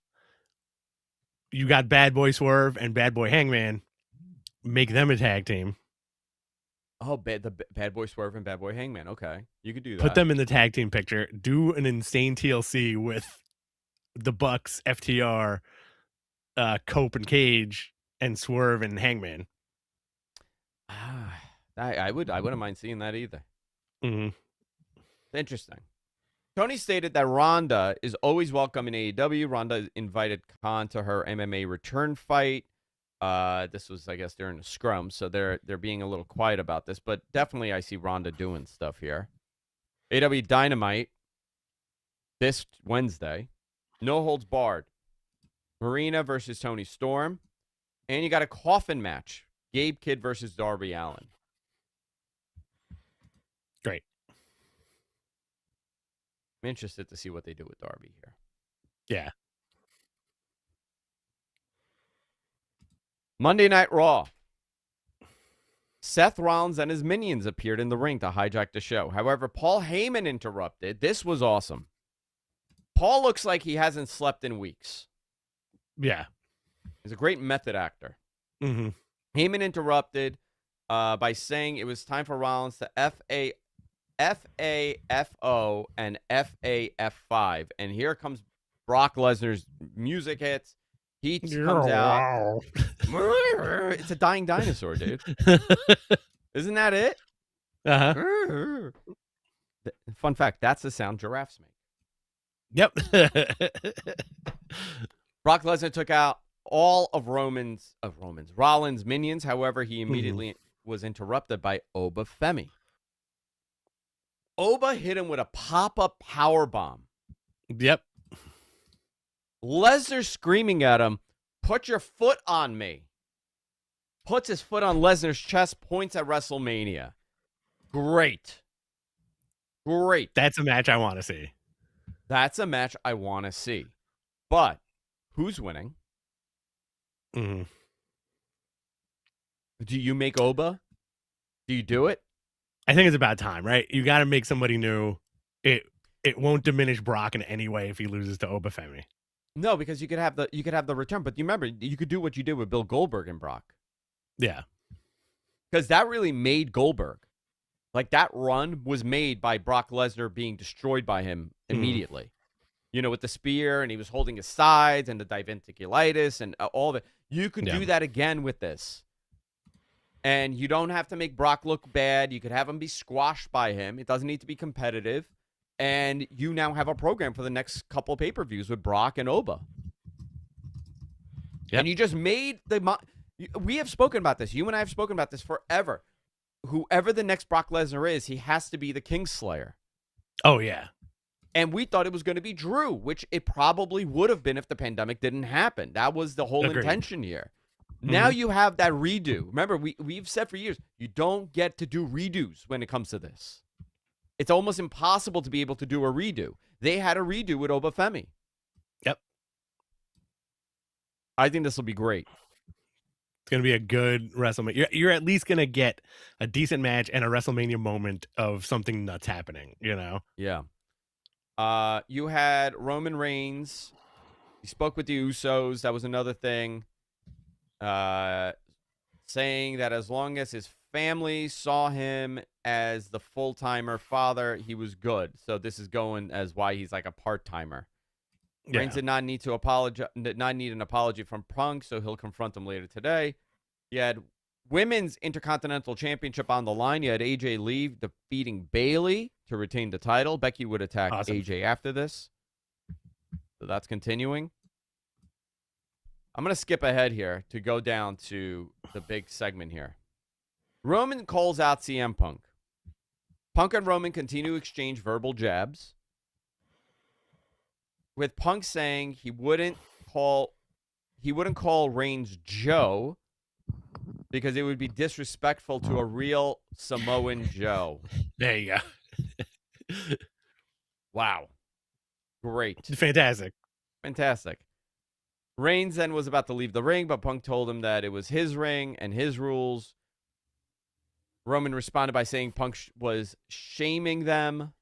you got Bad Boy Swerve and Bad Boy Hangman. Make them a tag team. Oh, the Bad Boy Swerve and Bad Boy Hangman. Okay, you could do that. Put them in the tag team picture. Do an insane TLC with the Bucks, FTR, Cope and Cage, and Swerve and Hangman. I wouldn't mind seeing that either. Mm-hmm. Interesting. Tony stated that Ronda is always welcome in AEW. Ronda invited Khan to her MMA return fight. This was, I guess, during the scrum, so they're being a little quiet about this, but definitely I see Ronda doing stuff here. AEW Dynamite this Wednesday. No holds barred. Marina versus Tony Storm. And you got a coffin match. Gabe Kidd versus Darby Allin. Great. I'm interested to see what they do with Darby here. Yeah. Monday Night Raw. Seth Rollins and his minions appeared in the ring to hijack the show. However, Paul Heyman interrupted. This was awesome. Paul looks like he hasn't slept in weeks. Yeah. He's a great method actor. Mm-hmm. Heyman interrupted by saying it was time for Rollins to FAFO and FAF5. And here comes Brock Lesnar's music hits. He comes out. It's a dying dinosaur, dude. Isn't that it? Uh-huh. Fun fact, that's the sound giraffes make. Yep. Brock Lesnar took out all of Rollins' minions. However, he immediately was interrupted by Oba Femi. Oba hit him with a pop-up power bomb. Yep. Lesnar screaming at him, "Put your foot on me." Puts his foot on Lesnar's chest, points at WrestleMania. Great. That's a match I want to see. That's a match I want to see. But who's winning? Mm-hmm. Do you make Oba? Do you do it? I think it's about time, right? You got to make somebody new. It won't diminish Brock in any way if he loses to Oba Femi. No, because you could have the return. But you remember, you could do what you did with Bill Goldberg and Brock. Yeah. Because that really made Goldberg. Like, that run was made by Brock Lesnar being destroyed by him immediately. You know, with the spear, and he was holding his sides, and the diverticulitis, and all of it. You could do that again with this. And you don't have to make Brock look bad. You could have him be squashed by him. It doesn't need to be competitive. And you now have a program for the next couple pay-per-views with Brock and Oba. Yep. And you just made the... We have spoken about this. You and I have spoken about this forever. Whoever the next Brock Lesnar is, he has to be the Kingslayer. Oh, yeah. And we thought it was going to be Drew, which it probably would have been if the pandemic didn't happen. That was the whole intention here. Now you have that redo. Remember, we've said for years, you don't get to do redos when it comes to this. It's almost impossible to be able to do a redo. They had a redo with Oba Femi. Yep. I think this will be great. It's going to be a good WrestleMania. You're at least going to get a decent match and a WrestleMania moment of something nuts happening, you know? Yeah. You had Roman Reigns. He spoke with the Usos. That was another thing. Saying that as long as his family saw him as the full-timer father, he was good. So this is going as why he's like a part-timer. Yeah. Reigns did not need an apology from Punk, so he'll confront him later today. He had Women's Intercontinental Championship on the line. You had AJ Lee defeating Bayley to retain the title. Becky would attack AJ after this. So that's continuing. I'm going to skip ahead here to go down to the big segment here. Roman calls out CM Punk. Punk and Roman continue to exchange verbal jabs, with Punk saying he wouldn't call Reigns Joe because it would be disrespectful to a real Samoan Joe. There you go. Wow. Great. Fantastic. Reigns then was about to leave the ring, but Punk told him that it was his ring and his rules. Roman responded by saying Punk was shaming them.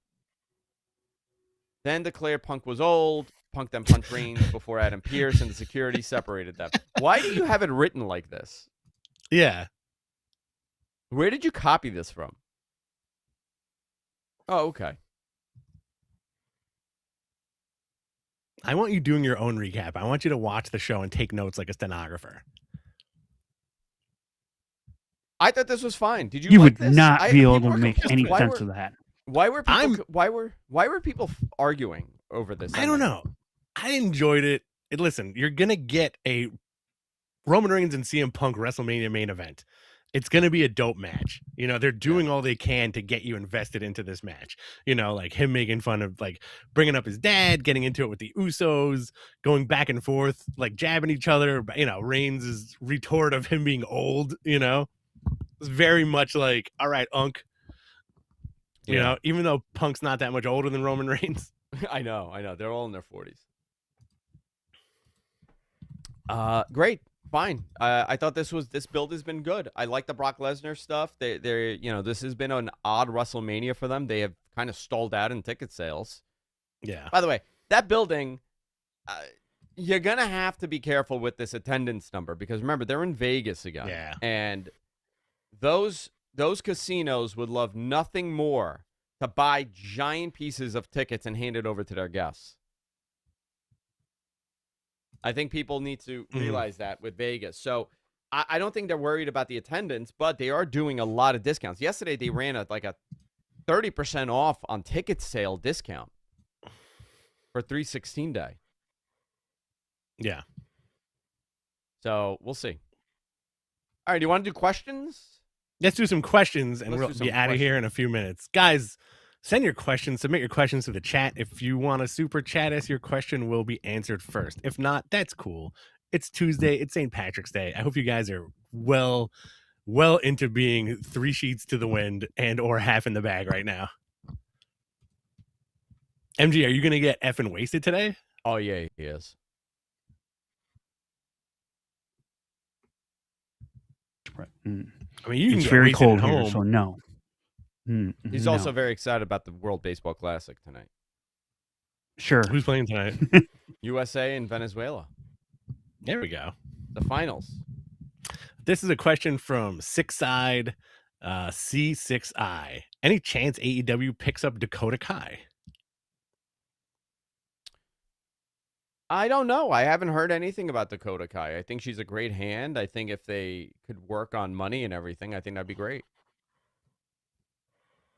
Then declared Punk was old. Punk then punched Reigns before Adam Pearce, and the security separated them. Why do you have it written like this? Yeah. Where did you copy this from? Oh, okay. I want you doing your own recap. I want you to watch the show and take notes like a stenographer. I thought this was fine. Did you? You like would this? not be able to make any sense of that. Why were people arguing over this? I don't know. I enjoyed it. Listen, you're gonna get a Roman Reigns and CM Punk WrestleMania main event. It's going to be a dope match. You know, they're doing all they can to get you invested into this match. You know, like him making fun of, like, bringing up his dad, getting into it with the Usos, going back and forth, like jabbing each other. You know, Reigns' retort of him being old, you know, it's very much like, all right, Unk. You know, even though Punk's not that much older than Roman Reigns. I know. They're all in their 40s. Great. Fine. I thought this build has been good. I like the Brock Lesnar stuff. They're this has been an odd WrestleMania for them. They have kind of stalled out in ticket sales. Yeah. By the way, that building, You're going to have to be careful with this attendance number because remember, they're in Vegas again. Yeah. And those casinos would love nothing more to buy giant pieces of tickets and hand it over to their guests. I think people need to realize that with Vegas. So I don't think they're worried about the attendance, but they are doing a lot of discounts. Yesterday, they ran a 30% off on ticket sale discount for 3/16 day. Yeah. So we'll see. All right, do you want to do questions? Let's do some questions, and Let's we'll do be some out of here in a few minutes. Guys, send your questions. Submit your questions to the chat. If you want to super chat us, your question will be answered first. If not, that's cool. It's Tuesday. It's St. Patrick's Day. I hope you guys are well into being 3 sheets to the wind and or half in the bag right now. MG, are you going to get effing wasted today? Oh, yeah, he is. I mean, you can it's get very wasted cold at here, home. so no. He's also very excited about the World Baseball Classic tonight. Sure. Who's playing tonight? USA and Venezuela. There we go. The finals. This is a question from Six-Side C6I. Any chance AEW picks up Dakota Kai? I don't know. I haven't heard anything about Dakota Kai. I think she's a great hand. I think if they could work on money and everything, I think that'd be great.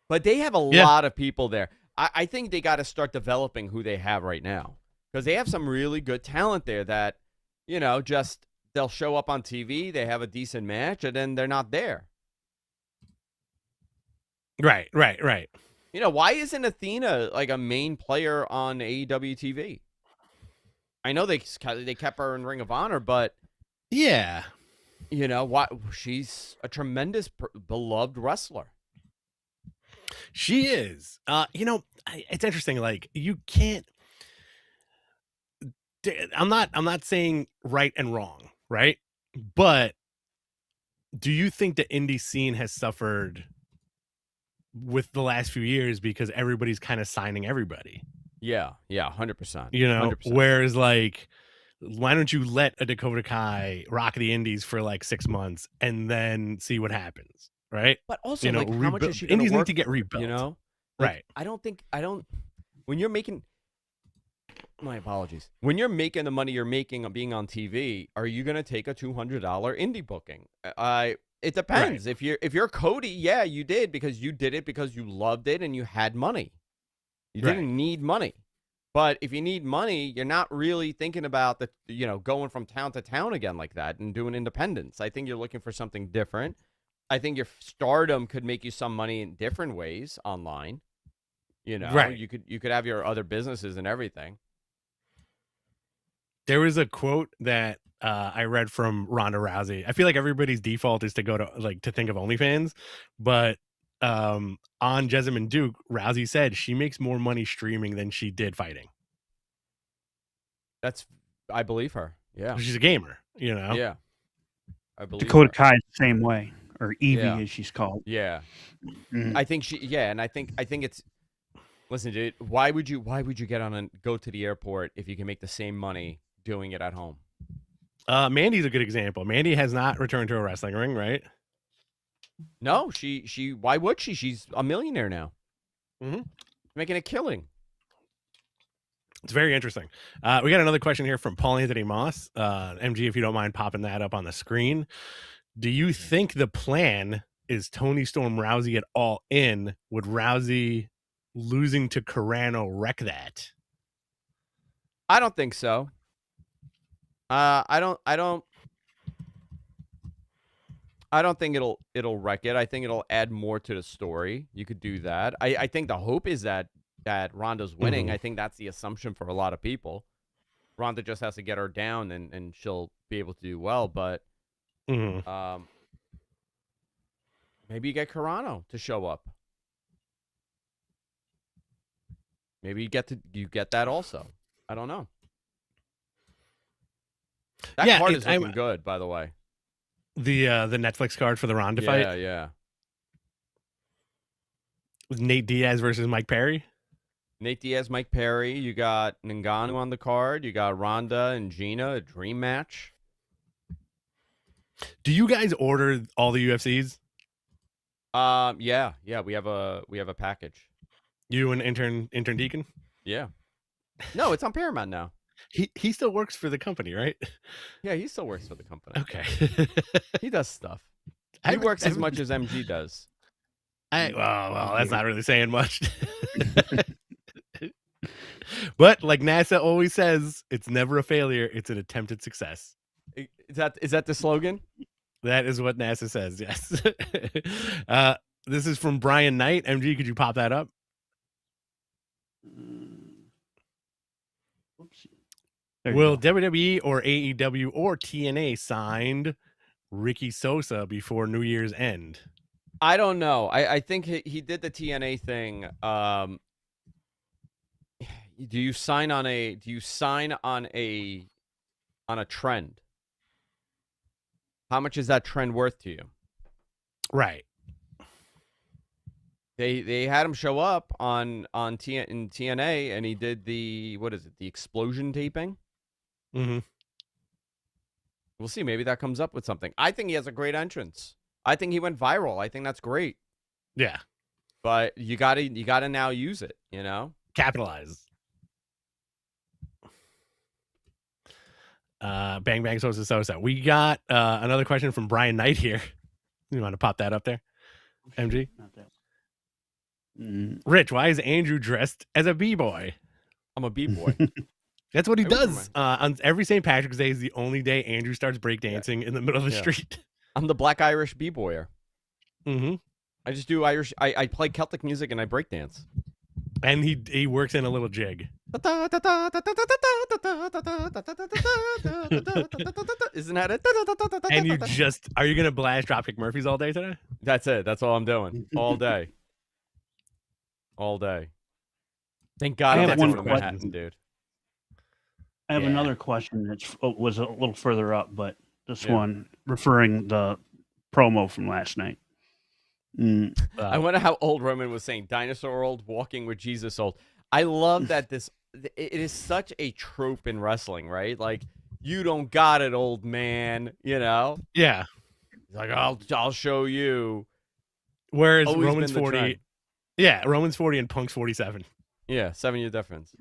But they have a lot of people there. I think they got to start developing who they have right now because they have some really good talent there that, just they'll show up on TV, they have a decent match, and then they're not there. Right. Why isn't Athena like a main player on AEW TV? I know they kept her in Ring of Honor, but yeah, why? She's a tremendous beloved wrestler. She is. It's interesting. Like you can't. I'm not saying right and wrong, right? But do you think the indie scene has suffered with the last few years because everybody's kind of signing everybody? Yeah, 100%. 100%. Whereas like, why don't you let a Dakota Kai rock the indies for like 6 months and then see what happens, right? But also, how much is she going indies to work? Need to get rebuilt, right? I don't. When you're making, my apologies. When you're making the money you're making on being on TV, are you going to take a $200 indie booking? It depends. Right. If you're Cody, yeah, you did because you did it because you loved it and you had money. You didn't need money. But if you need money, you're not really thinking about going from town to town again like that and doing independence. I think you're looking for something different. I think your stardom could make you some money in different ways online. You could have your other businesses and everything. There was a quote that I read from Ronda Rousey. I feel like everybody's default is to go to think of OnlyFans, but on Jessamine Duke, Rousey said she makes more money streaming than she did fighting. I believe her. Yeah. She's a gamer, Yeah. I believe Dakota Kai is the same way, or Evie as she's called. Yeah. I think and I think it's, listen, dude, why would you get on and go to the airport if you can make the same money doing it at home? Mandy's a good example. Mandy has not returned to a wrestling ring, right? No, she why would she? She's a millionaire now. Making a killing. It's very interesting. We got another question here from Paul Anthony Moss. MG, if you don't mind popping that up on the screen. Do you think the plan is Toni Storm Rousey at All In? Would Rousey losing to Carano wreck that? I don't think so. I don't think it'll wreck it. I think it'll add more to the story. You could do that. I think the hope is that Ronda's winning. I think that's the assumption for a lot of people. Ronda just has to get her down and she'll be able to do well. But maybe you get Carano to show up. Maybe you get that also. I don't know. That card is looking good, by the way. The Netflix card for the Ronda fight? Yeah. With Nate Diaz versus Mike Perry? Nate Diaz, Mike Perry. You got Ngannou on the card. You got Ronda and Gina, a dream match. Do you guys order all the UFCs? Yeah. We have a package. You and intern Deacon? Yeah. No, it's on Paramount now. He still works for the company, right? Yeah, he still works for the company. Okay. He does stuff. He works as much as MG does. Well, that's not really saying much. But like NASA always says, it's never a failure, it's an attempted success. Is that the slogan? That is what NASA says, yes. This is from Brian Knight. MG, could you pop that up? Will WWE or AEW or TNA signed Ricky Sosa before New Year's end? I don't know. I think he did the TNA thing. Do you sign on a trend? How much is that trend worth to you? Right. They had him show up in TNA, and he did the explosion taping. Mm-hmm. We'll see. Maybe that comes up with something. I think he has a great entrance. I think he went viral. I think that's great. Yeah. But you gotta now use it, Capitalize. Bang Bang Sosa. We got another question from Brian Knight here. You want to pop that up there? MG? Not that. Rich, why is Andrew dressed as a B-boy? I'm a B-boy. That's what he does. On every St. Patrick's Day is the only day Andrew starts breakdancing in the middle of the street. I'm the Black Irish B-boyer. Mm-hmm. I just do Irish. I play Celtic music and I breakdance. And he works in a little jig. Isn't that it? And are you going to blast Dropkick Murphys all day today? That's it. That's all I'm doing. All day. All day. Thank God I'm not from Manhattan, dude. I have another question that was a little further up, but this one referring the promo from last night. I wonder how old Roman was saying. Dinosaur old, walking with Jesus old. I love that it is such a trope in wrestling, right? Like, you don't got it, old man, Yeah. He's like, I'll show you. Whereas Roman's 40. Yeah, Roman's 40 and Punk's 47. Yeah, 7-year difference.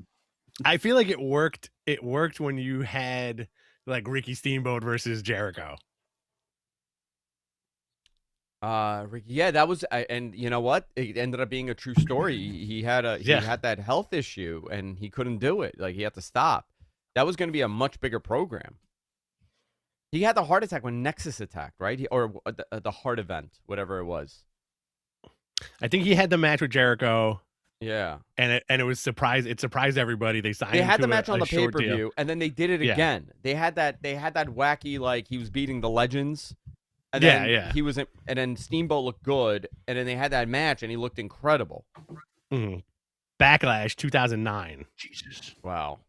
I feel like it worked. It worked when you had like Ricky Steamboat versus Jericho. Yeah, that was, and you know what? It ended up being a true story. He had that health issue, and he couldn't do it. Like, he had to stop. That was going to be a much bigger program. He had the heart attack when Nexus attacked, right? Or the heart event, whatever it was. I think he had the match with Jericho. Yeah, and it was surprised. It surprised everybody. They signed. They had the match on the pay-per-view, pay-per-view, and then they did it again. They had that wacky, like, he was beating the legends. And then he was, and then Steamboat looked good, and then they had that match, and he looked incredible. Mm-hmm. Backlash 2009. Jesus, wow.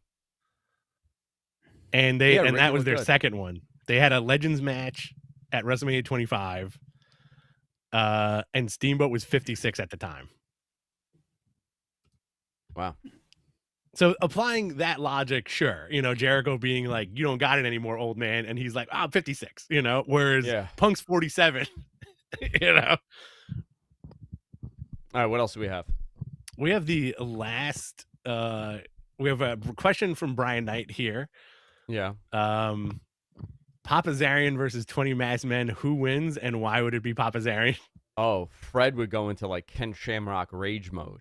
And that was their second one. They had a Legends match at WrestleMania 25, and Steamboat was 56 at the time. Wow. So applying that logic, sure, Jericho being like, you don't got it anymore, old man. And he's like, I'm 56, whereas Punk's 47, All right, what else do we have? We have the last, we have a question from Brian Knight here. Yeah. Papa Zarian versus 20 Masked Men. Who wins and why would it be Papa Zarian? Oh, Fred would go into like Ken Shamrock rage mode.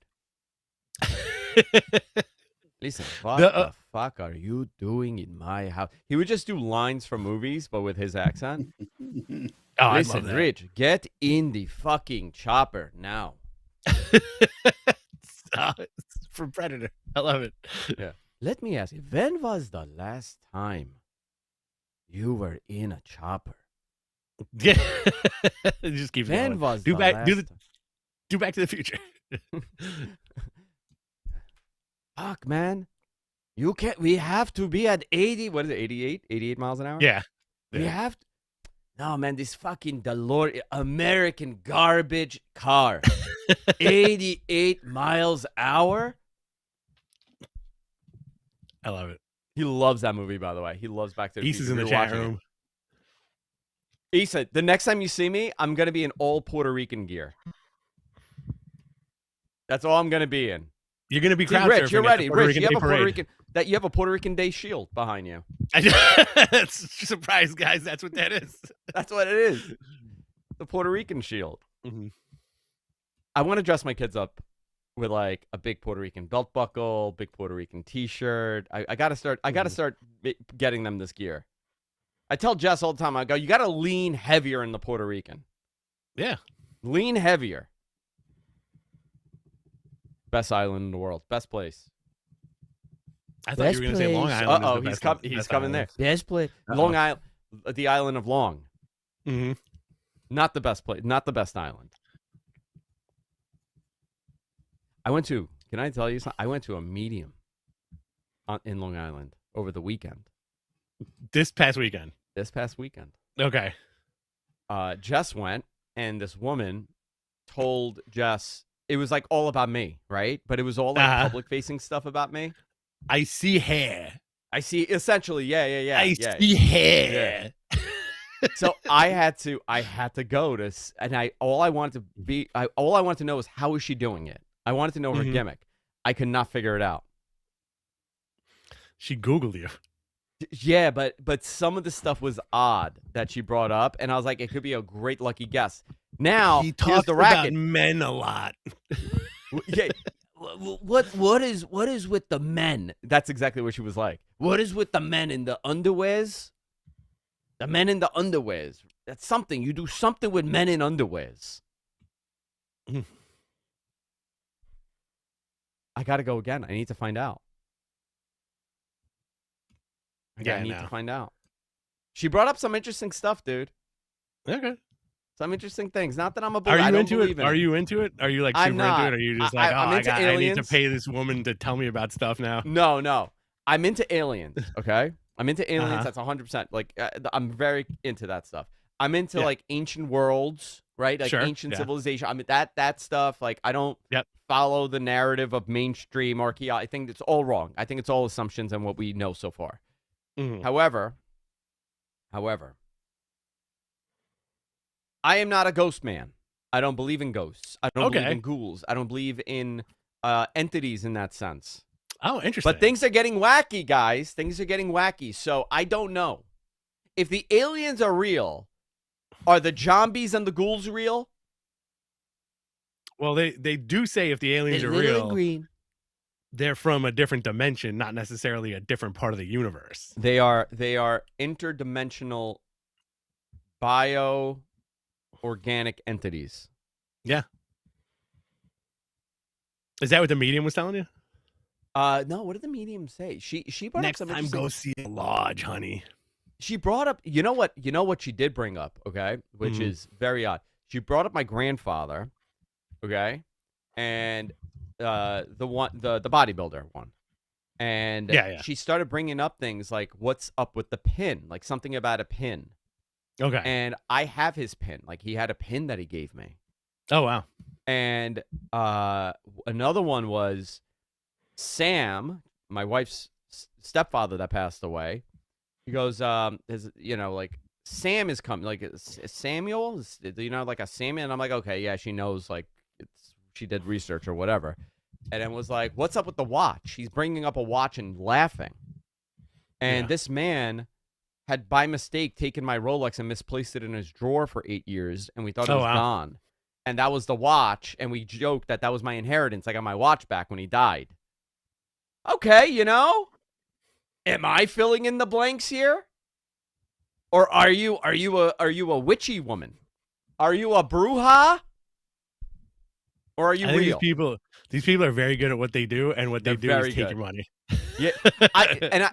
Listen, what the fuck are you doing in my house? He would just do lines from movies, but with his accent. Listen, Rich, get in the fucking chopper now. It's from Predator. I love it. Yeah. Let me ask you, when was the last time you were in a chopper? Yeah. Just keep when going. Was do the back last do the do Back to the Future. Fuck, man. We have to be at 80, what is it, 88 miles an hour? Yeah. We have to. No, man, this fucking DeLorean, American garbage car. 88 miles an hour? I love it. He loves that movie, by the way. He loves Back to the Future. Issa's in the chat room. Issa, the next time you see me, I'm going to be in all Puerto Rican gear. That's all I'm going to be in. You're going to be crowd Rich, you're ready. Rich, you have a Puerto Rican Day shield behind you. Surprise, guys. That's what that is. That's what it is. The Puerto Rican shield. Mm-hmm. I want to dress my kids up with like a big Puerto Rican belt buckle, big Puerto Rican T-shirt. I got to start. I got to start getting them this gear. I tell Jess all the time, I go, you got to lean heavier in the Puerto Rican. Yeah. Lean heavier. Best island in the world. Best place. I thought you were going to say Long Island. He's coming there. Best place. Long Island, the island of Long. Mm-hmm. Not the best place. Not the best island. Can I tell you something? I went to a medium in Long Island over the weekend. This past weekend. Okay. Jess went, and this woman told Jess, it was like all about me, right? But it was all like public-facing stuff about me. I see hair. I see, essentially, yeah. I see hair. Yeah. So I had to go to, and all I wanted to know is how is she doing it? I wanted to know her gimmick. I could not figure it out. She Googled you. Yeah, but some of the stuff was odd that she brought up, and I was like, it could be a great lucky guess. Now he talks about men a lot. Yeah. What is with the men? That's exactly what she was like. What is with the men in the underwears? The men in the underwears. That's something. You do something with men in underwears. I got to go again. I need to find out. I need to find out. She brought up some interesting stuff, dude. Okay. Some interesting things. Not that I'm a bully. Are you into it? Are you into it? Are you like super into it? Or are you just like, I need to pay this woman to tell me about stuff now? No. I'm into aliens, okay? I'm into aliens. That's 100%. Like, I'm very into that stuff. I'm into like ancient worlds, right? Like ancient civilization. I mean that stuff. Like, I don't follow the narrative of mainstream archaeology. I think it's all wrong. I think it's all assumptions and what we know so far. However, I am not a ghost man. I don't believe in ghosts. I don't believe in ghouls. I don't believe in entities in that sense. Oh, interesting. But things are getting wacky, guys. Things are getting wacky. So I don't know. If the aliens are real, are the zombies and the ghouls real? Well, they do say if the aliens are real, they're from a different dimension, not necessarily a different part of the universe. They are interdimensional bio-organic entities. Yeah. Is that what the medium was telling you? No, what did the medium say? She brought next up time go see a lodge, honey. She brought up, you know what she did bring up, okay? Which is very odd. She brought up my grandfather, okay? And the bodybuilder one. And she started bringing up things like what's up with the pin, like something about a pin. Okay. And I have his pin. Like, he had a pin that he gave me. Oh, wow. And another one was Sam, my wife's stepfather that passed away. He goes, like, Sam is coming. Like, Samuel? Like a Samuel? And I'm like, okay, yeah, she knows, like, she did research or whatever. And then was like, what's up with the watch? He's bringing up a watch and laughing. And this man had by mistake taken my Rolex and misplaced it in his drawer for 8 years, and we thought it was gone. And that was the watch, and we joked that was my inheritance. I got my watch back when he died. Okay, am I filling in the blanks here? Or are you a witchy woman? Are you a bruja? Or are you real? These people are very good at what they do, and what they do is take your money. Yeah,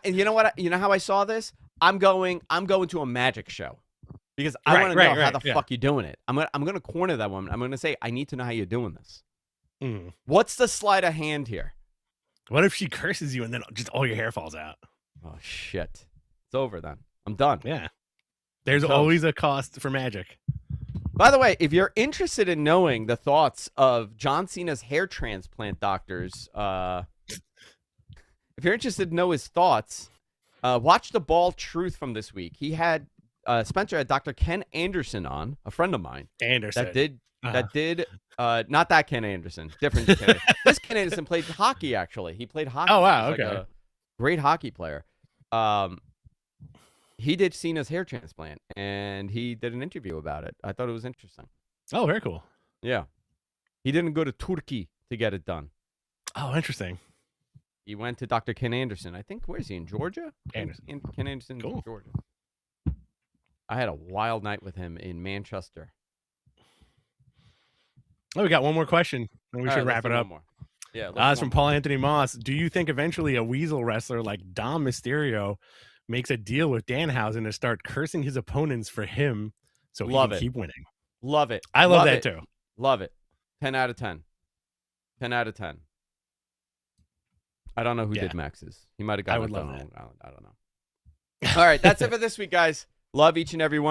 and you know what? You know how I saw this? I'm going to a magic show because I want to know how the fuck you doing it. I'm gonna corner that woman. I'm gonna say, I need to know how you're doing this. What's the sleight of hand here? What if she curses you and then just all your hair falls out? Oh shit! It's over then. I'm done. Yeah. There's always a cost for magic. By the way, if you're interested in knowing the thoughts of John Cena's hair transplant doctors, if if you're interested to know his thoughts, watch the Ball Truth from this week. He had Spencer had Dr. Ken Anderson on, a friend of mine. Anderson. That did not that Ken Anderson, different Ken. This Ken Anderson played hockey, actually. He played hockey. Oh, wow, He was okay. a great hockey player. He did Cena's hair transplant, and he did an interview about it. I thought it was interesting. Oh, very cool. Yeah. He didn't go to Turkey to get it done. Oh, interesting. He went to Dr. Ken Anderson. I think, where is he, in Georgia? Anderson. Ken Anderson, Cool. Georgia. I had a wild night with him in Manchester. Oh, we got one more question, and we All should right, wrap let's it do up. one more. Yeah, It's from Paul Anthony Moss. Do you think eventually a Weasel wrestler like Dom Mysterio makes a deal with Danhausen to start cursing his opponents for him so he can keep winning? Love it. I love that too. Love it. 10 out of 10. 10 out of 10. I don't know who did Max's. He might have gotten I would love that. I don't know. All right, that's it for this week, guys. Love each and every one.